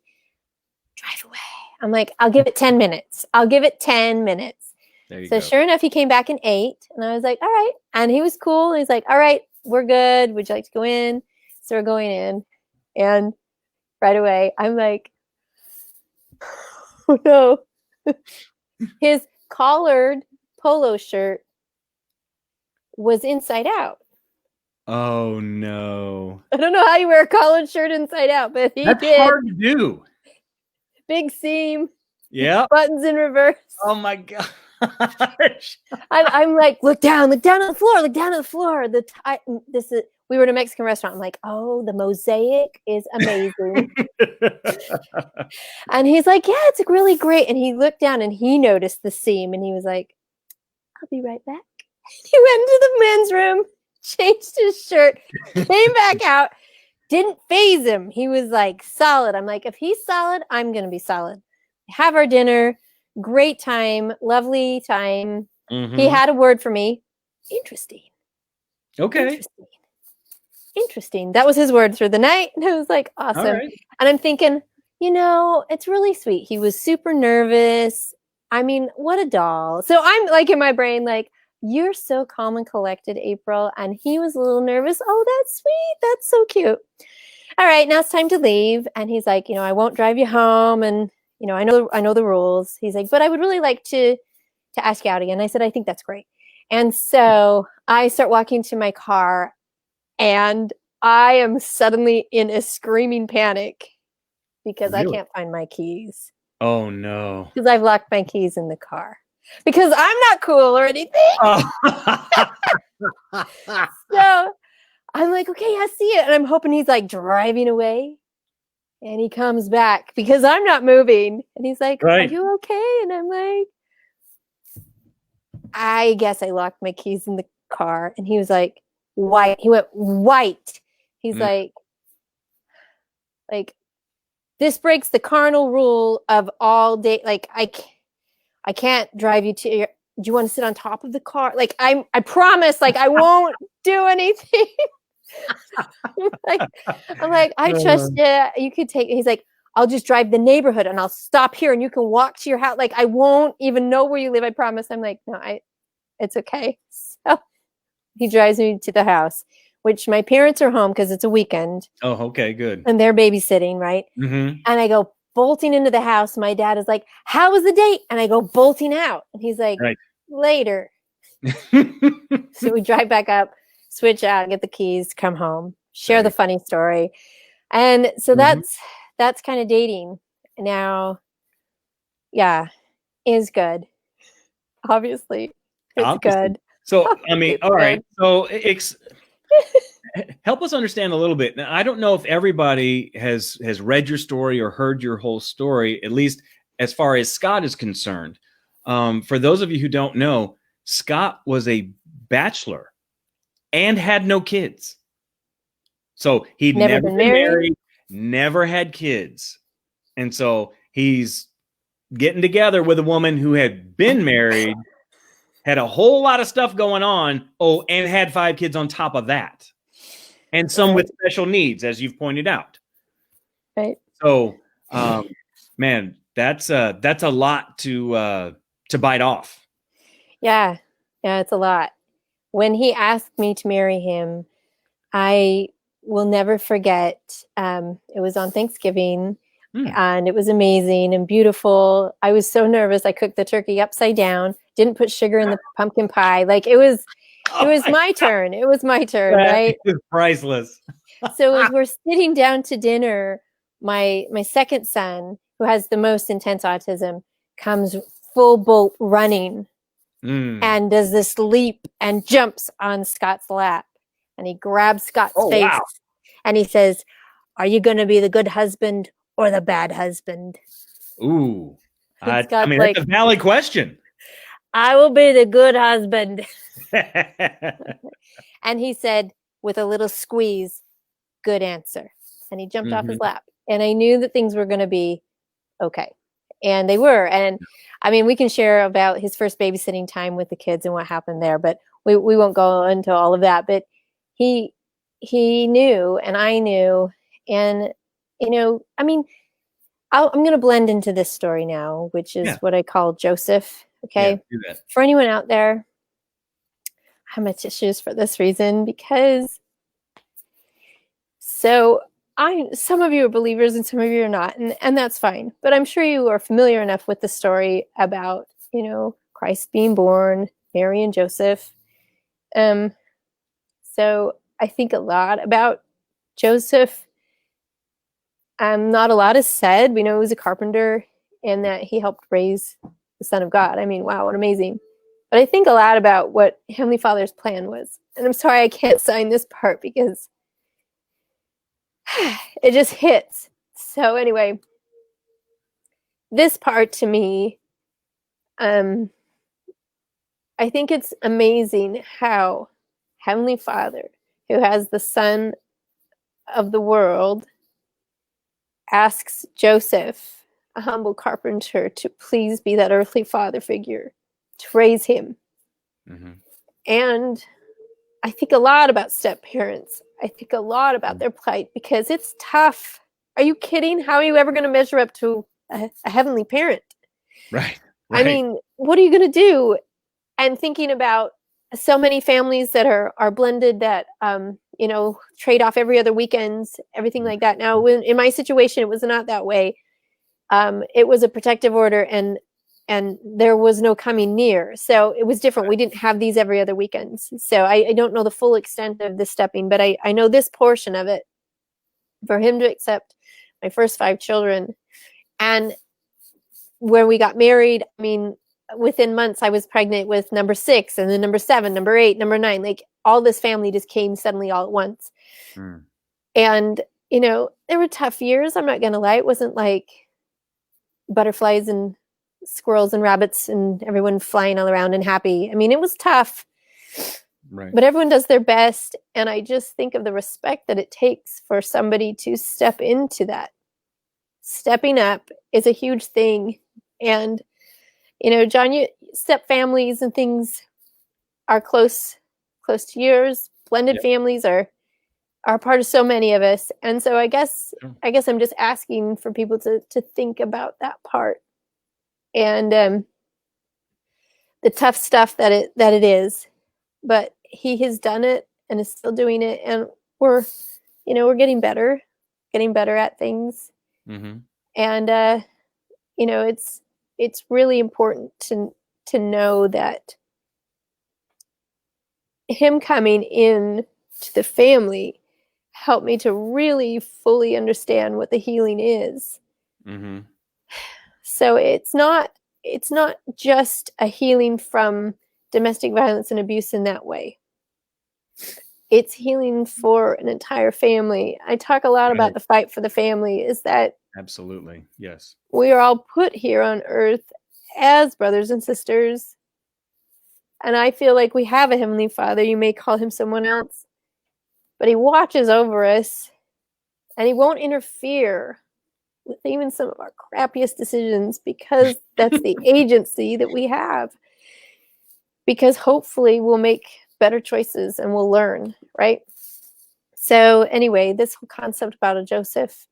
Drive away. I'm like, I'll give it 10 minutes. I'll give it 10 minutes. There you So go. sure enough, he came back and ate. And I was like, all right. And he was cool. He's like, all right, we're good. Would you like to go in? So we're going in. And right away, I'm like, oh no. His collared polo shirt was inside out. Oh no. I don't know how you wear a collared shirt inside out, but he That's did. hard to do. Big seam. Yeah. Buttons in reverse. Oh my gosh. I'm like, look down on the floor, look down on the floor. We were at a Mexican restaurant. I'm like, oh, the mosaic is amazing. And he's like, yeah, it's really great. And he looked down and he noticed the seam and he was like, I'll be right back. He went into the men's room, changed his shirt, came back out, didn't phase him. He was like solid. I'm like, if he's solid, I'm going to be solid. Have our dinner. Great time. Lovely time. Mm-hmm. He had a word for me. Interesting. Okay. Interesting. That was his word through the night. And it was like, awesome. Right. And I'm thinking, it's really sweet. He was super nervous. I mean, what a doll. So I'm like in my brain, like, you're so calm and collected, April. And he was a little nervous. Oh, that's sweet. That's so cute. All right, now it's time to leave. And he's like, I won't drive you home. And, I know the rules. He's like, but I would really like to ask you out again. I said, I think that's great. And so I start walking to my car and I am suddenly in a screaming panic because I can't find my keys. Oh no. Because I've locked my keys in the car. Because I'm not cool or anything. Oh. So I'm like, okay, I see it. And I'm hoping he's like driving away. And he comes back because I'm not moving. And he's like, right. Are you okay? And I'm like, I guess I locked my keys in the car. And he was like, white. He went white. He's like, this breaks the carnal rule of all day. Like, I can't drive you to your, do you want to sit on top of the car? Like, I promise, like, I won't do anything. I'm like, I trust you. You could take it. He's like, I'll just drive the neighborhood and I'll stop here and you can walk to your house. Like, I won't even know where you live. I promise. I'm like, no, it's okay. So he drives me to the house, which my parents are home because it's a weekend. Oh, okay, good. And they're babysitting, right? Mm-hmm. And I go bolting into the house. My dad is like, how was the date? And I go bolting out. And he's like, later. So we drive back up, switch out, get the keys, come home, share the funny story. And so that's kind of dating. Now, yeah, is good. Obviously, it's good. So, I mean, all right. So help us understand a little bit. Now, I don't know if everybody has read your story or heard your whole story, at least as far as Scott is concerned. For those of you who don't know, Scott was a bachelor and had no kids. So he'd never been married, never had kids. And so he's getting together with a woman who had been married, had a whole lot of stuff going on. Oh, and had 5 kids on top of that. And some with special needs, as you've pointed out. Right. So, man, that's a lot to bite off. Yeah, it's a lot. When he asked me to marry him, I will never forget. It was on Thanksgiving, and it was amazing and beautiful. I was so nervous. I cooked the turkey upside down. Didn't put sugar in the pumpkin pie. Like it was my turn. It was my turn, right? It's priceless. So as we're sitting down to dinner, my second son, who has the most intense autism, comes full bolt running and does this leap and jumps on Scott's lap. And he grabs Scott's face and he says, "Are you going to be the good husband or the bad husband?" Ooh, I mean, that's a valid question. "I will be the good husband." And he said, with a little squeeze, "Good answer." And he jumped off his lap. And I knew that things were going to be okay. And they were. And I mean, we can share about his first babysitting time with the kids and what happened there, but we won't go into all of that. But he knew, and I knew, And, I mean, I'm going to blend into this story now, which is what I call Joseph. Okay. Yeah, do that. For anyone out there, I have my tissues for this reason, because some of you are believers and some of you are not, and that's fine. But I'm sure you are familiar enough with the story about, Christ being born, Mary and Joseph. So I think a lot about Joseph. Not a lot is said. We know he was a carpenter and that he helped raise the Son of God. I mean, wow, what amazing. But I think a lot about what Heavenly Father's plan was. And I'm sorry I can't sign this part because it just hits. So anyway, this part to me, I think it's amazing how Heavenly Father, who has the Son of the world, asks Joseph, a humble carpenter, to please be that earthly father figure, to raise him. Mm-hmm. And I think a lot about step parents. I think a lot about their plight, because it's tough. Are you kidding? How are you ever going to measure up to a heavenly parent? Right. I mean, what are you going to do? And thinking about so many families that are blended, that trade off every other weekends, everything like that. Now, in my situation, it was not that way. It was a protective order, and there was no coming near. So it was different. We didn't have these every other weekends. So I don't know the full extent of the stepping, but I know this portion of it. For him to accept my first 5 children, and when we got married, I mean, within months I was pregnant with number 6, and then number 7, number 8, number 9. Like, all this family just came suddenly all at once. And there were tough years, I'm not gonna lie. It wasn't like butterflies and squirrels and rabbits and everyone flying all around and happy. I mean, it was tough. Right. But everyone does their best, and I just think of the respect that it takes for somebody to step into that. Stepping up is a huge thing. And John, step families and things are close to yours. Blended families are a part of so many of us. And so I guess I'm just asking for people to think about that part, and the tough stuff that it is. But he has done it and is still doing it, and we're getting better at things. Mm-hmm. And it's really important to know that him coming in to the family helped me to really fully understand what the healing is. Mm-hmm. So it's not just a healing from domestic violence and abuse in that way. It's healing for an entire family. I talk a lot about the fight for the family, is that absolutely, yes, we are all put here on earth as brothers and sisters. And I feel like we have a Heavenly Father. You may call him someone else, but he watches over us, and he won't interfere with even some of our crappiest decisions, because that's the agency that we have. Because hopefully we'll make better choices and we'll learn, right? So anyway, this whole concept about a Joseph,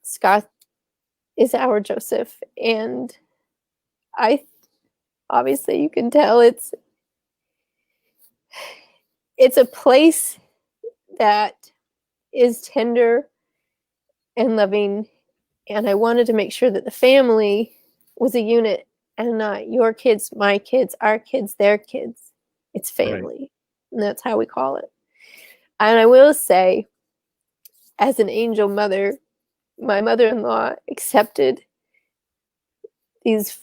Scott is our Joseph. And obviously you can tell it's a place that is tender and loving. And I wanted to make sure that the family was a unit, and not your kids, my kids, our kids, their kids. It's family. Right. And that's how we call it. And I will say, as an angel mother, my mother-in-law accepted these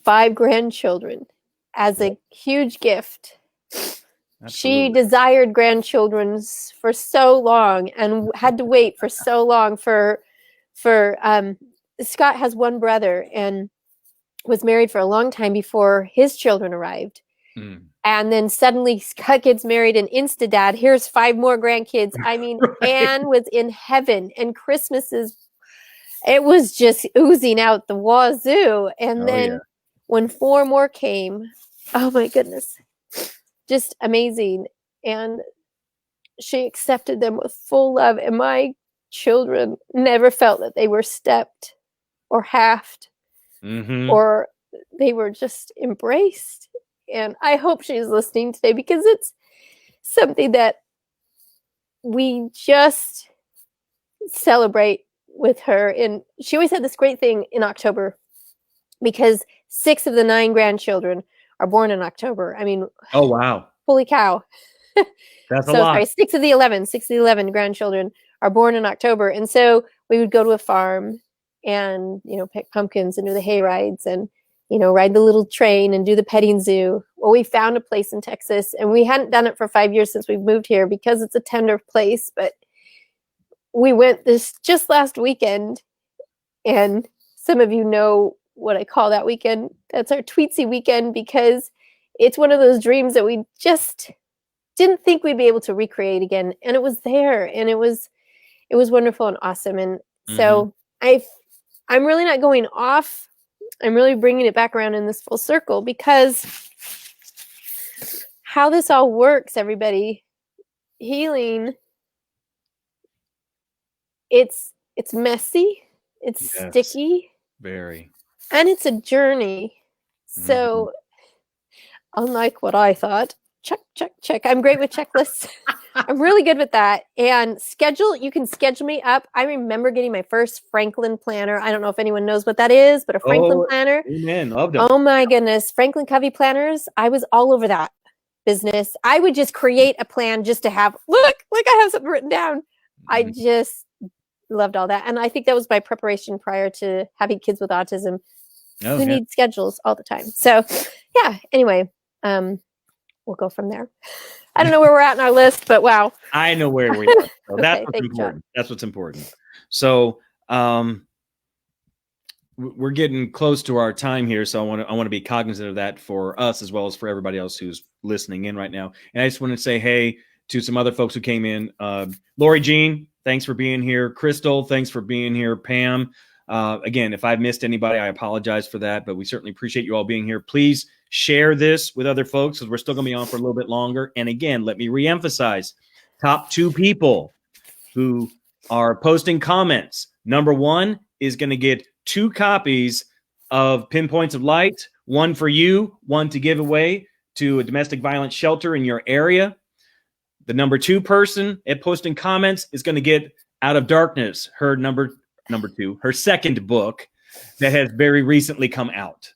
5 grandchildren as a huge gift. Absolutely. She desired grandchildren for so long and had to wait for so long for Scott has 1 brother and was married for a long time before his children arrived. And then suddenly Scott gets married and Insta-dad, here's 5 more grandkids. I mean, right. Anne was in heaven, and it was just oozing out the wazoo. And then when 4 more came, oh my goodness, just amazing. And she accepted them with full love. And my children never felt that they were stepped or halved or they were just embraced. And I hope she's listening today, because it's something that we just celebrate with her. And she always had this great thing in October, because 6 of the 9 grandchildren are born in October. I mean, oh wow, holy cow. that's a So lot. sorry, 6 of the 11 grandchildren are born in October. And so we would go to a farm and, pick pumpkins and do the hay rides and, ride the little train and do the petting zoo. Well, we found a place in Texas, and we hadn't done it for 5 years since we've moved here, because it's a tender place. But we went this just last weekend, and some of you know what I call that weekend. That's our Tweetsy weekend, because it's one of those dreams that we just didn't think we'd be able to recreate again. And it was there, and it was wonderful and awesome. And so I'm really not going off. I'm really bringing it back around in this full circle, because how this all works, everybody, healing, it's messy, it's sticky, very, and it's a journey. So unlike what I thought, check. I'm great with checklists. I'm really good with that. And you can schedule me up. I remember getting my first Franklin planner. I don't know if anyone knows what that is, but a Franklin planner. Amen. Loved them. Oh my goodness. Franklin Covey planners. I was all over that business. I would just create a plan just to have, look, I have something written down. I just loved all that. And I think that was my preparation prior to having kids with autism who need schedules all the time. So yeah, anyway, we'll go from there. I don't know where we're at in our list, but wow. I know where we are. So Okay, that's what's important. That's what's important. So we're getting close to our time here, so I want to be cognizant of that for us as well as for everybody else who's listening in right now. And I just want to say hey to some other folks who came in. Lori Jean, thanks for being here. Crystal, thanks for being here. Pam, again, if I've missed anybody, I apologize for that, but we certainly appreciate you all being here. Please share this with other folks, because we're still going to be on for a little bit longer. And again, let me reemphasize, top 2 people who are posting comments. Number 1 is going to get 2 copies of Pinpoints of Light, 1 for you, 1 to give away to a domestic violence shelter in your area. The number 2 person at posting comments is going to get Out of Darkness, her number 2, her second book that has very recently come out.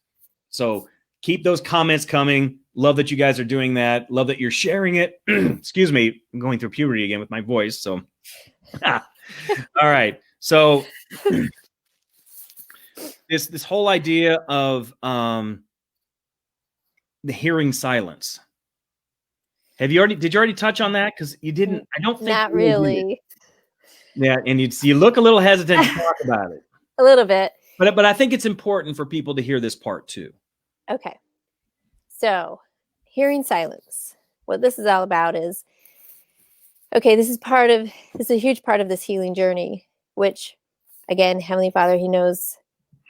So keep those comments coming. Love that you guys are doing that. Love that you're sharing it. Excuse me, I'm going through puberty again with my voice. So, all right. So this whole idea of the hearing silence. Did you already touch on that? Because you didn't. I don't think. Not really. Yeah, and you look a little hesitant to talk about it. A little bit. But I think it's important for people to hear this part too. Okay. So, hearing silence. What this is all about is, okay, this is a huge part of this healing journey, which, again, Heavenly Father, He knows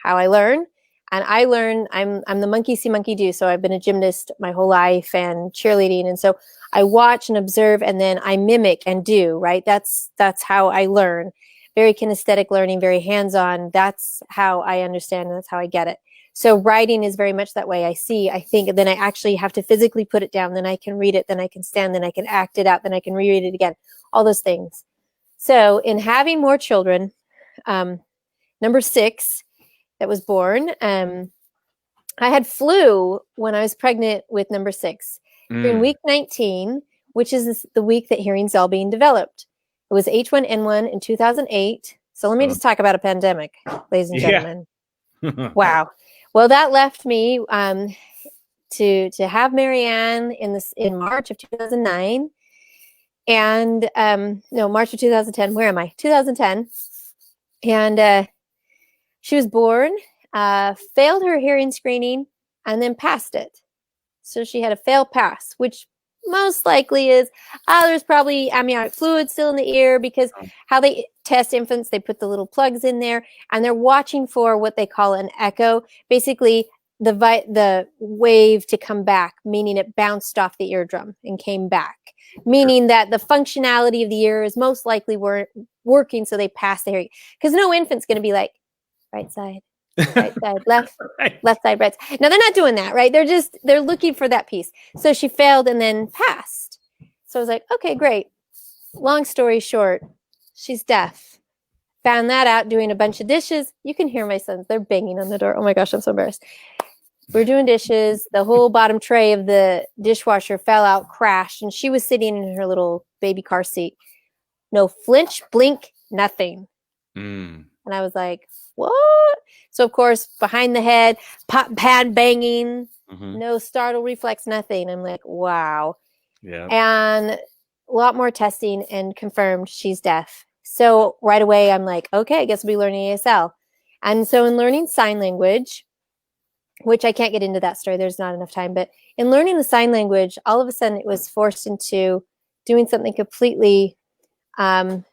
how I learn. And I learn, I'm the monkey see, monkey do. So I've been a gymnast my whole life and cheerleading. And so I watch and observe, and then I mimic and do, right? That's how I learn. Very kinesthetic learning, very hands-on. That's how I understand, and that's how I get it. So writing is very much that way. I see, I think, and then I actually have to physically put it down. Then I can read it. Then I can stand. Then I can act it out. Then I can reread it again. All those things. So in having more children, number 6 that was born, I had flu when I was pregnant with number 6. In week 19, which is the week that hearing's all being developed. It was H1N1 in 2008. So let me just talk about a pandemic, ladies and gentlemen. Wow. Well, that left me to have Marianne in March of 2009, and no, March of 2010. Where am I? 2010, and she was born, failed her hearing screening, and then passed it. So she had a fail pass, which most likely is there's probably amniotic fluid still in the ear, because how they test infants, they put the little plugs in there, and they're watching for what they call an echo, basically the wave to come back, meaning it bounced off the eardrum and came back, meaning that the functionality of the ear is most likely working so they pass the hearing. Because no infant's going to be like, right side, left, Right. left side, right side. Now they're not doing that, right? They're looking for that piece. So she failed and then passed. So I was like, okay, great. Long story short, she's deaf. Found that out doing a bunch of dishes. You can hear my sons. They're banging on the door. Oh my gosh, I'm so embarrassed. We're doing dishes. The whole bottom tray of the dishwasher fell out, crashed, and she was sitting in her little baby car seat. No flinch, blink, nothing. And I was like, what? So, of course, behind the head, pot and pan banging, no startle reflex, nothing. I'm like, wow. Yeah. And a lot more testing and confirmed she's deaf. So right away, I'm like, okay, I guess we'll be learning ASL. And so in learning sign language, which I can't get into that story, there's not enough time, but in learning the sign language, all of a sudden it was forced into doing something completely different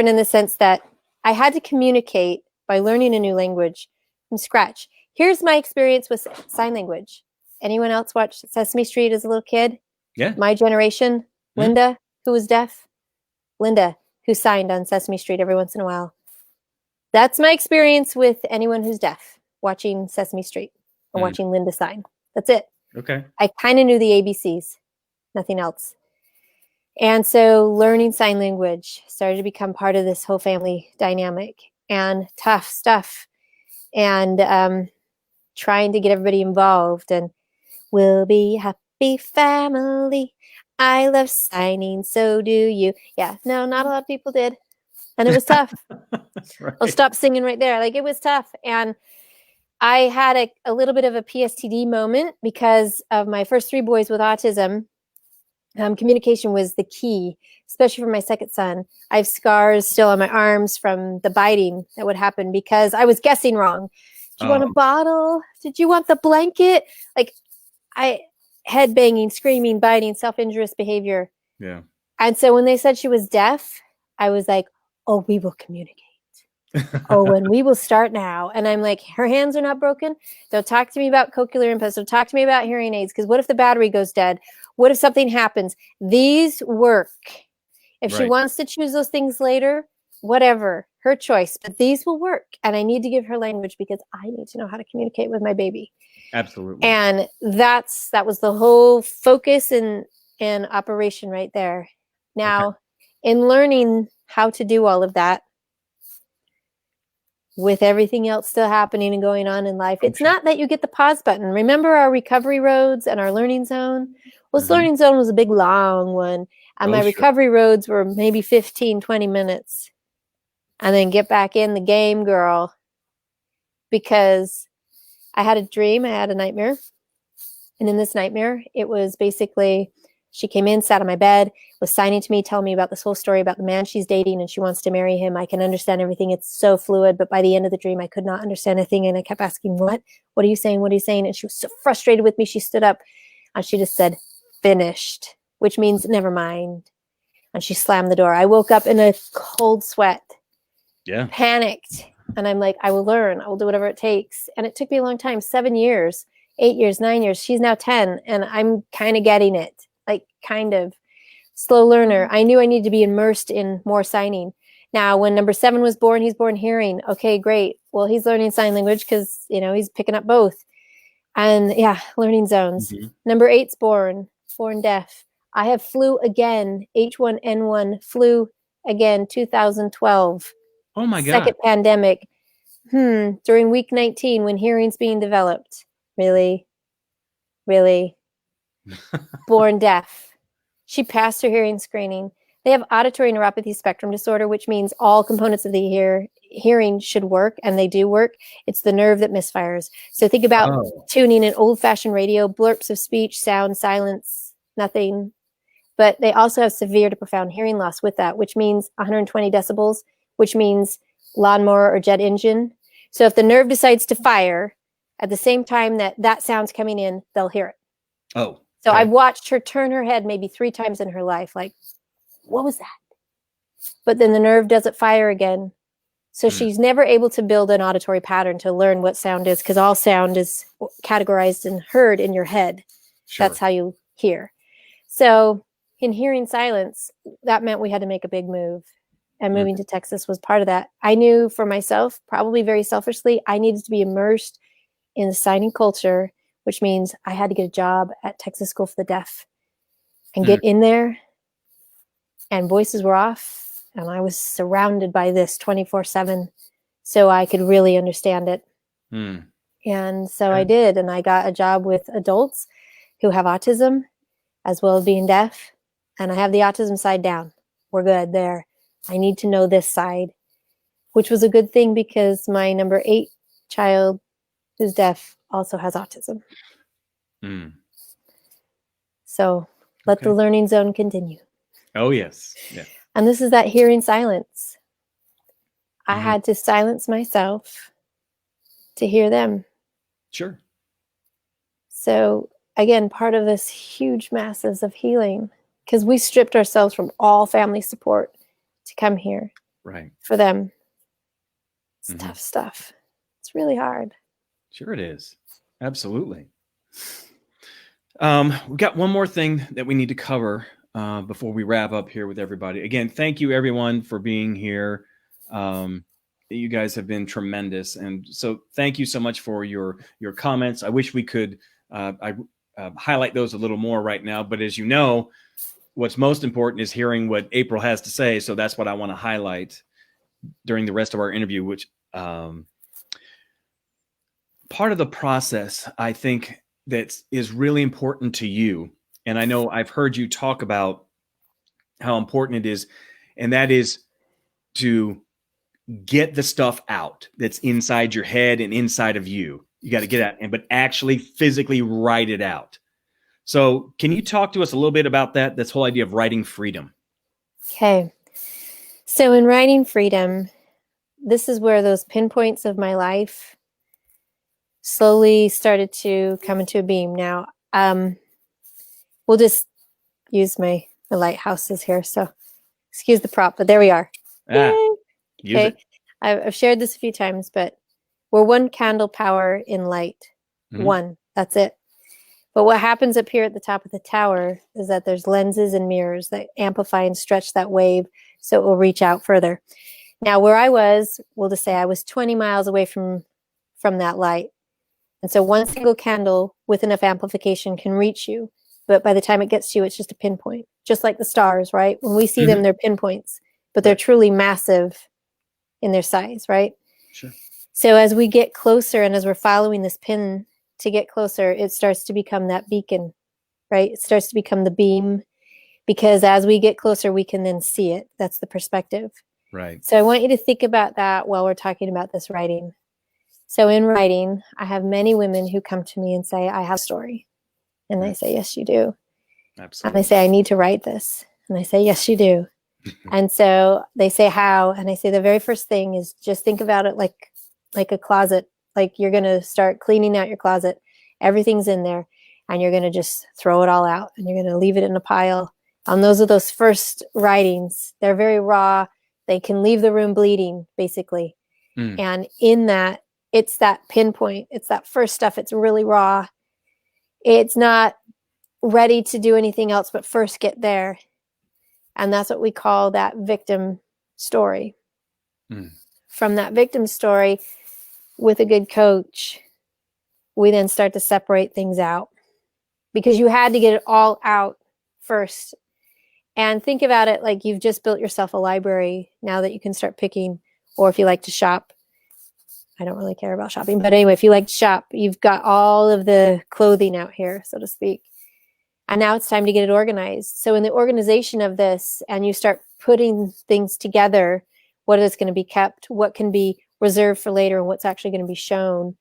in the sense that I had to communicate by learning a new language from scratch. Here's my experience with sign language. Anyone else watch Sesame Street as a little kid? Yeah. My generation. Linda, who was deaf. Linda, who signed on Sesame Street every once in a while. That's my experience with anyone who's deaf watching Sesame Street or watching Linda sign. That's it. Okay. I kind of knew the ABCs, nothing else. And so learning sign language started to become part of this whole family dynamic, and tough stuff, and trying to get everybody involved, and we'll be happy family. I love signing, so do you. Yeah, no, not a lot of people did. And it was tough. Right. I'll stop singing right there. Like, it was tough. And I had a little bit of a PSTD moment because of my first 3 boys with autism. Communication was the key, especially for my second son. I have scars still on my arms from the biting that would happen because I was guessing wrong. Do you want a bottle? Did you want the blanket? Like, head banging, screaming, biting, self-injurious behavior. Yeah. And so when they said she was deaf, I was like, oh, we will communicate. Oh, and we will start now. And I'm like, her hands are not broken. Don't talk to me about cochlear implants. Don't talk to me about hearing aids. Because what if the battery goes dead? What if something happens? These work. If she wants to choose those things later, whatever, her choice. But these will work. And I need to give her language because I need to know how to communicate with my baby. Absolutely. And that was the whole focus and operation right there. Now, in learning how to do all of that, with everything else still happening and going on in life, it's not that you get the pause button. Remember our recovery roads and our learning zone? Well, this learning zone was a big, long one. And my recovery roads were maybe 15, 20 minutes. And then get back in the game, girl. Because I had a dream, I had a nightmare. And in this nightmare, it was basically, she came in, sat on my bed, was signing to me, telling me about this whole story about the man she's dating, and she wants to marry him. I can understand everything. It's so fluid. But by the end of the dream, I could not understand a thing. And I kept asking, what? What are you saying? What are you saying? And she was so frustrated with me. She stood up and she just said, finished, which means never mind. And she slammed the door. I woke up in a cold sweat. Yeah. Panicked. And I'm like, I will learn. I will do whatever it takes. And it took me a long time, 7 years, 8 years, 9 years. She's now 10. And I'm kind of getting it. Like, kind of slow learner. I knew I needed to be immersed in more signing. Now, when number 7 was born, he's born hearing. Okay, great. Well, he's learning sign language because, he's picking up both. And yeah, learning zones. Number 8's born deaf. I have flu again, H1N1 flu again, 2012. Oh my God. Second pandemic. During week 19 when hearing's being developed. Really? Born deaf. She passed her hearing screening. They have auditory neuropathy spectrum disorder, which means all components of the hearing should work, and they do work. It's the nerve that misfires. So think about tuning in old-fashioned radio, blurps of speech, sound, silence, nothing. But they also have severe to profound hearing loss with that, which means 120 decibels, which means lawnmower or jet engine. So if the nerve decides to fire at the same time that sound's coming in, they'll hear it. Oh. So I've watched her turn her head maybe 3 times in her life, like, what was that? But then the nerve doesn't fire again. So she's never able to build an auditory pattern to learn what sound is, because all sound is categorized and heard in your head. Sure. That's how you hear. So in hearing silence, that meant we had to make a big move. And moving to Texas was part of that. I knew for myself, probably very selfishly, I needed to be immersed in the signing culture, which means I had to get a job at Texas School for the Deaf and get in there. And voices were off, and I was surrounded by this 24/7, so I could really understand it. And so I did, and I got a job with adults who have autism as well as being deaf, and I have the autism side down. We're good there. I need to know this side, which was a good thing because my number 8 child who's deaf also has autism. So let the learning zone continue. Oh, yes. Yeah. And this is that hearing silence. I had to silence myself to hear them. Sure. So again, part of this huge masses of healing, because we stripped ourselves from all family support to come here. Right. For them. It's tough stuff. It's really hard. Sure it is. Absolutely. We've got one more thing that we need to cover before we wrap up here with everybody. Again, thank you everyone for being here. You guys have been tremendous. And so thank you so much for your comments. I wish we could highlight those a little more right now, but as you know, what's most important is hearing what April has to say. So that's what I want to highlight during the rest of our interview, which part of the process, I think, that is really important to you. And I know I've heard you talk about how important it is, and that is to get the stuff out that's inside your head and inside of you. You got to get out, but actually physically write it out. So can you talk to us a little bit about that, this whole idea of writing freedom? Okay. So in writing freedom, this is where those pinpoints of my life slowly started to come into a beam. Now, we'll just use my lighthouses here. So excuse the prop, but there we are. Okay. I've shared this a few times, but we're one candle power in light. One, that's it. But what happens up here at the top of the tower is that there's lenses and mirrors that amplify and stretch that wave so it will reach out further. Now, where I was, we'll just say I was 20 miles away from that light. And so one single candle with enough amplification can reach you. But by the time it gets to you, it's just a pinpoint, just like the stars, right? When we see them, they're pinpoints, but they're truly massive in their size, right? Sure. So as we get closer and as we're following this pin to get closer, it starts to become that beacon, right? It starts to become the beam, because as we get closer, we can then see it. That's the perspective. Right. So I want you to think about that while we're talking about this writing. So in writing, I have many women who come to me and say, I have a story. And I say, yes, you do. Absolutely. And they say, I need to write this. And I say, yes, you do. And so they say, how? And I say, the very first thing is just think about it like a closet. Like you're going to start cleaning out your closet. Everything's in there. And you're going to just throw it all out. And you're going to leave it in a pile. And those are those first writings. They're very raw. They can leave the room bleeding, basically. And in that, it's that pinpoint. It's that first stuff. It's really raw. It's not ready to do anything else but first get there. And that's what we call that victim story. From that victim story, with a good coach, we then start to separate things out, because you had to get it all out first. And think about it like you've just built yourself a library now that you can start picking, or if you like to shop. I don't really care about shopping, but anyway, if you like to shop, you've got all of the clothing out here, so to speak. And now it's time to get it organized. So in the organization of this, and you start putting things together, what is going to be kept, what can be reserved for later, and what's actually going to be shown.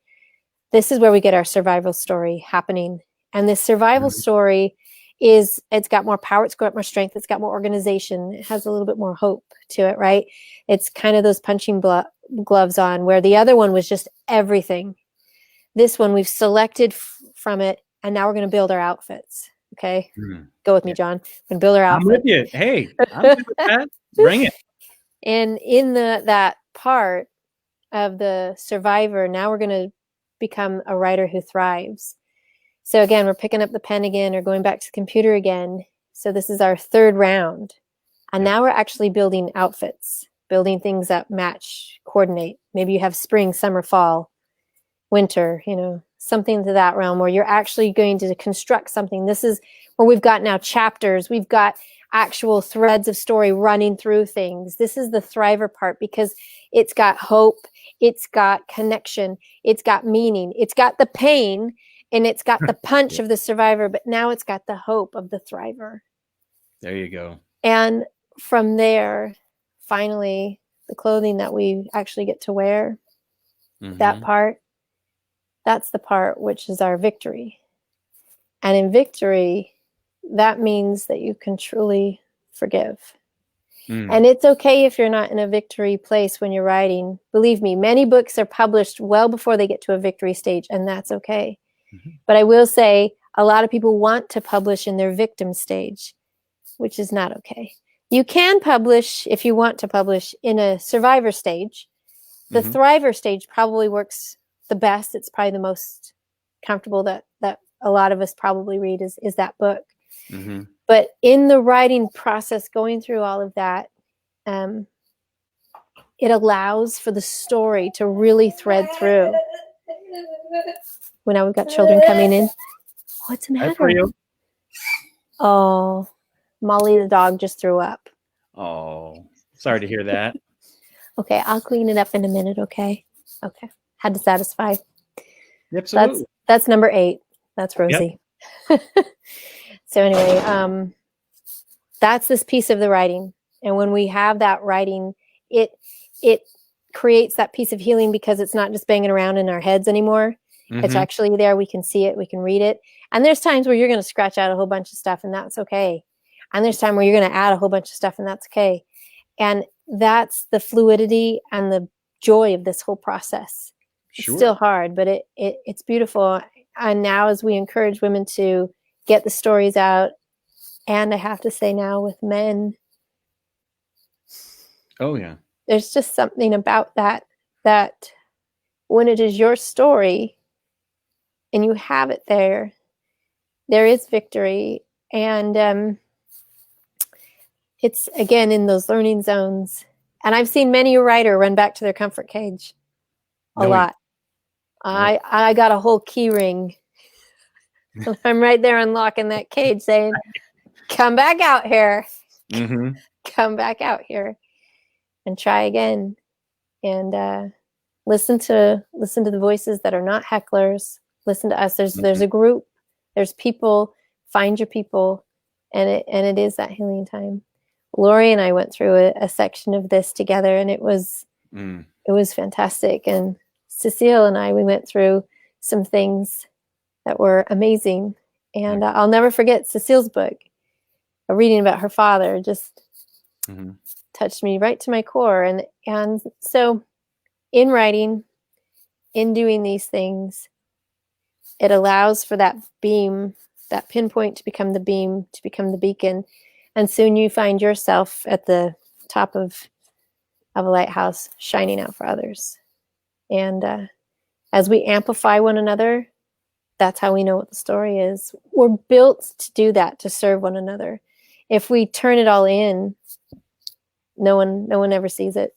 This is where we get our survival story happening. And this survival story it's got more power, it's got more strength, it's got more organization, it has a little bit more hope to it, right? It's kind of those punching gloves on, where the other one was just everything. This one we've selected from it, and now we're going to build our outfits. Okay, go with me, John. We're going to build our outfit. I'm with you. Hey, I'm good with that. Bring it. And in that part of the survivor, now we're going to become a writer who thrives. So again, we're picking up the pen again, or going back to the computer again. So this is our third round. And now we're actually building outfits, building things that match, coordinate. Maybe you have spring, summer, fall, winter, something to that realm where you're actually going to construct something. This is where we've got now chapters. We've got actual threads of story running through things. This is the thriver part because it's got hope. It's got connection. It's got meaning. It's got the pain and it's got the punch of the survivor, but now it's got the hope of the thriver. There you go. And from there, finally, the clothing that we actually get to wear, that part, that's the part which is our victory. And in victory, that means that you can truly forgive. And it's okay if you're not in a victory place when you're writing. Believe me, many books are published well before they get to a victory stage, and that's okay. But I will say a lot of people want to publish in their victim stage, which is not okay. You can publish if you want to publish in a survivor stage. The thriver stage probably works the best. It's probably the most comfortable that a lot of us probably read is that book. But in the writing process, going through all of that, it allows for the story to really thread through. Well, now we've got children coming in. What's the matter? For you. Oh, Molly the dog just threw up. Oh, sorry to hear that. Okay, I'll clean it up in a minute, okay? Okay. Had to satisfy. Absolutely. That's number 8. That's Rosie. Yep. So anyway, that's this piece of the writing. And when we have that writing, it creates that piece of healing because it's not just banging around in our heads anymore. It's actually there. We can see it. We can read it. And there's times where you're going to scratch out a whole bunch of stuff and that's okay. And there's time where you're going to add a whole bunch of stuff and that's okay. And that's the fluidity and the joy of this whole process. Sure. It's still hard, but it's beautiful. And now as we encourage women to get the stories out, and I have to say now with men, oh yeah, there's just something about that when it is your story and you have it there is victory. And it's again in those learning zones. And I've seen many a writer run back to their comfort cage a lot. I got a whole key ring. I'm right there unlocking that cage saying, come back out here. Come back out here and try again. And listen to the voices that are not hecklers. Listen to us. There's a group. There's people. Find your people. And it is that healing time. Lori and I went through a section of this together, and it was fantastic. And Cecile and I, we went through some things that were amazing. And I'll never forget Cecile's book, a reading about her father, just touched me right to my core. And so in writing, in doing these things, it allows for that beam, that pinpoint to become the beam, to become the beacon. And soon you find yourself at the top of a lighthouse shining out for others. And as we amplify one another, that's how we know what the story is. We're built to do that, to serve one another. If we turn it all in, no one ever sees it.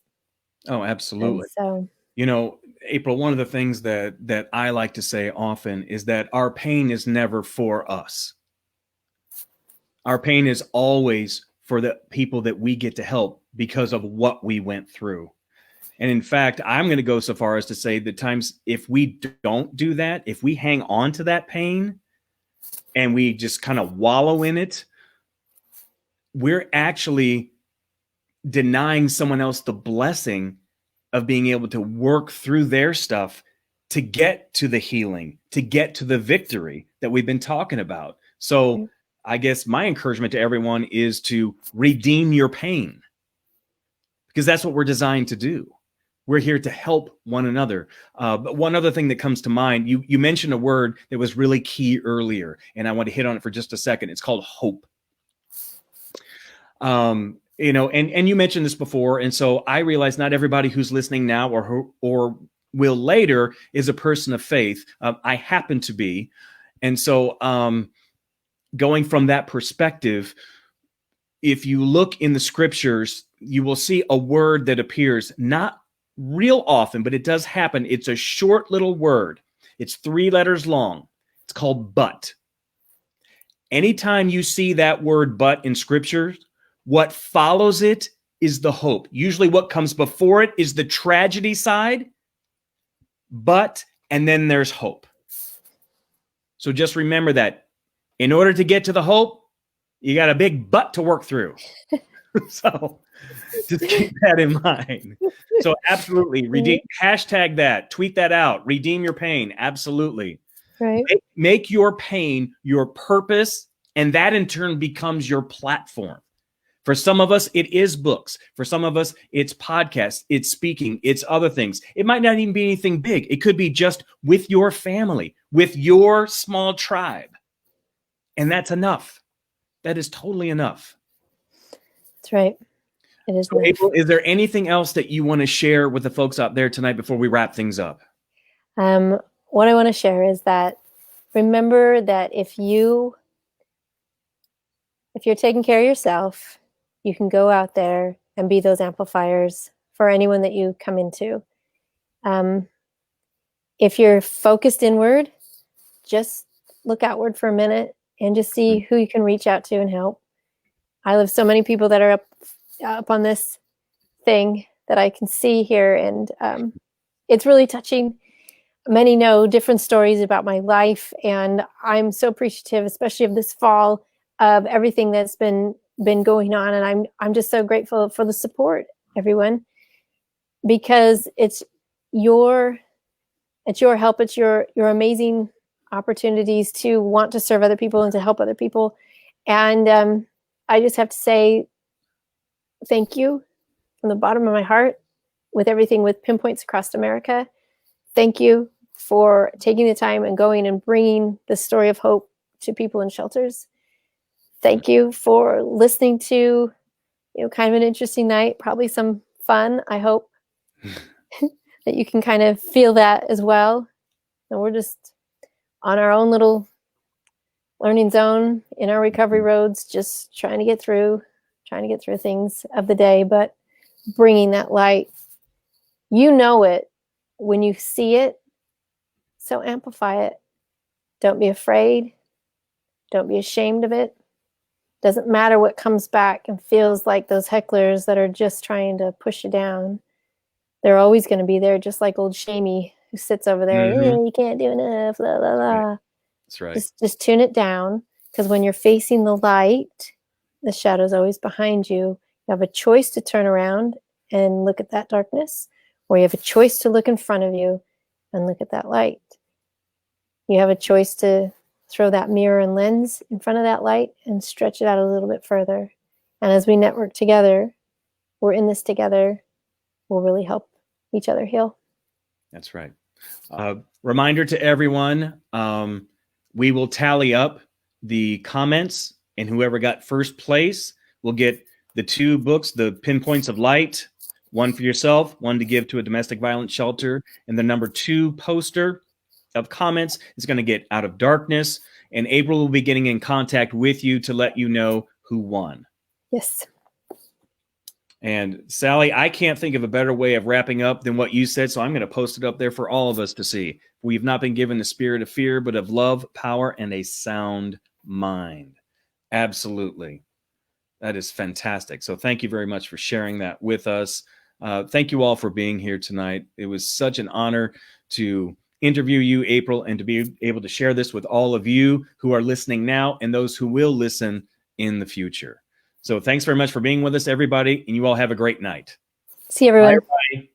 Oh, absolutely. And so, April, one of the things that I like to say often is that our pain is never for us. Our pain is always for the people that we get to help because of what we went through. And in fact, I'm going to go so far as to say that times if we don't do that, if we hang on to that pain and we just kind of wallow in it, we're actually denying someone else the blessing of being able to work through their stuff to get to the healing, to get to the victory that we've been talking about. So I guess my encouragement to everyone is to redeem your pain, because that's what we're designed to do. We're here to help one another. But one other thing that comes to mind, you mentioned a word that was really key earlier, and I want to hit on it for just a second. It's called hope. And you mentioned this before, and so I realize not everybody who's listening now or will later is a person of faith. I happen to be, and so going from that perspective, if you look in the scriptures, you will see a word that appears not real often, but it does happen. It's a short little word. It's 3 letters long. It's called but. Anytime you see that word but in scripture, what follows it is the hope. Usually what comes before it is the tragedy side, but, and then there's hope. So just remember that in order to get to the hope, you got a big but to work through. So just keep that in mind. So absolutely, redeem, hashtag that, tweet that out, redeem your pain. Absolutely. Right. Make your pain your purpose, and that in turn becomes your platform. For some of us, it is books. For some of us, it's podcasts, it's speaking, it's other things. It might not even be anything big. It could be just with your family, with your small tribe. And that's enough. That is totally enough. That's right. It is. So, April, is there anything else that you want to share with the folks out there tonight before we wrap things up? What I want to share is that remember that if you're taking care of yourself, you can go out there and be those amplifiers for anyone that you come into. If you're focused inward, just look outward for a minute and just see who you can reach out to and help. I love so many people that are up on this thing that I can see here, and it's really touching. Many know different stories about my life, and I'm so appreciative, especially of this fall, of everything that's been going on, and I'm just so grateful for the support, everyone, because it's your help, it's your amazing opportunities to want to serve other people and to help other people, and I just have to say thank you from the bottom of my heart with everything with Pinpoints Across America. Thank you for taking the time and going and bringing the story of hope to people in shelters. Thank you for listening to, kind of an interesting night, probably some fun, I hope, that you can kind of feel that as well. And we're just on our own little learning zone in our recovery roads, just trying to get through things of the day, but bringing that light. You know it when you see it, so amplify it. Don't be afraid. Don't be ashamed of it. Doesn't matter what comes back and feels like those hecklers that are just trying to push you down. They're always going to be there, just like old Shamey who sits over there. Mm-hmm. You can't do enough, blah, blah, blah. That's right. Just tune it down, because when you're facing the light, the shadow's always behind you. You have a choice to turn around and look at that darkness, or you have a choice to look in front of you and look at that light. You have a choice to throw that mirror and lens in front of that light and stretch it out a little bit further. And as we network together, we're in this together, we'll really help each other heal. That's right. Reminder to everyone, we will tally up the comments, and whoever got first place will get the 2 books, the Pinpoints of Light, one for yourself, one to give to a domestic violence shelter, and the number 2 poster of comments is going to get Out of Darkness, and April will be getting in contact with you to let you know who won. Yes. And Sally, I can't think of a better way of wrapping up than what you said, so I'm going to post it up there for all of us to see. We've not been given the spirit of fear, but of love, power, and a sound mind. Absolutely. That is fantastic. So thank you very much for sharing that with us. Thank you all for being here tonight. It was such an honor to interview you, April, and to be able to share this with all of you who are listening now and those who will listen in the future. So thanks very much for being with us, everybody, and you all have a great night. See you, everyone. Bye, everybody.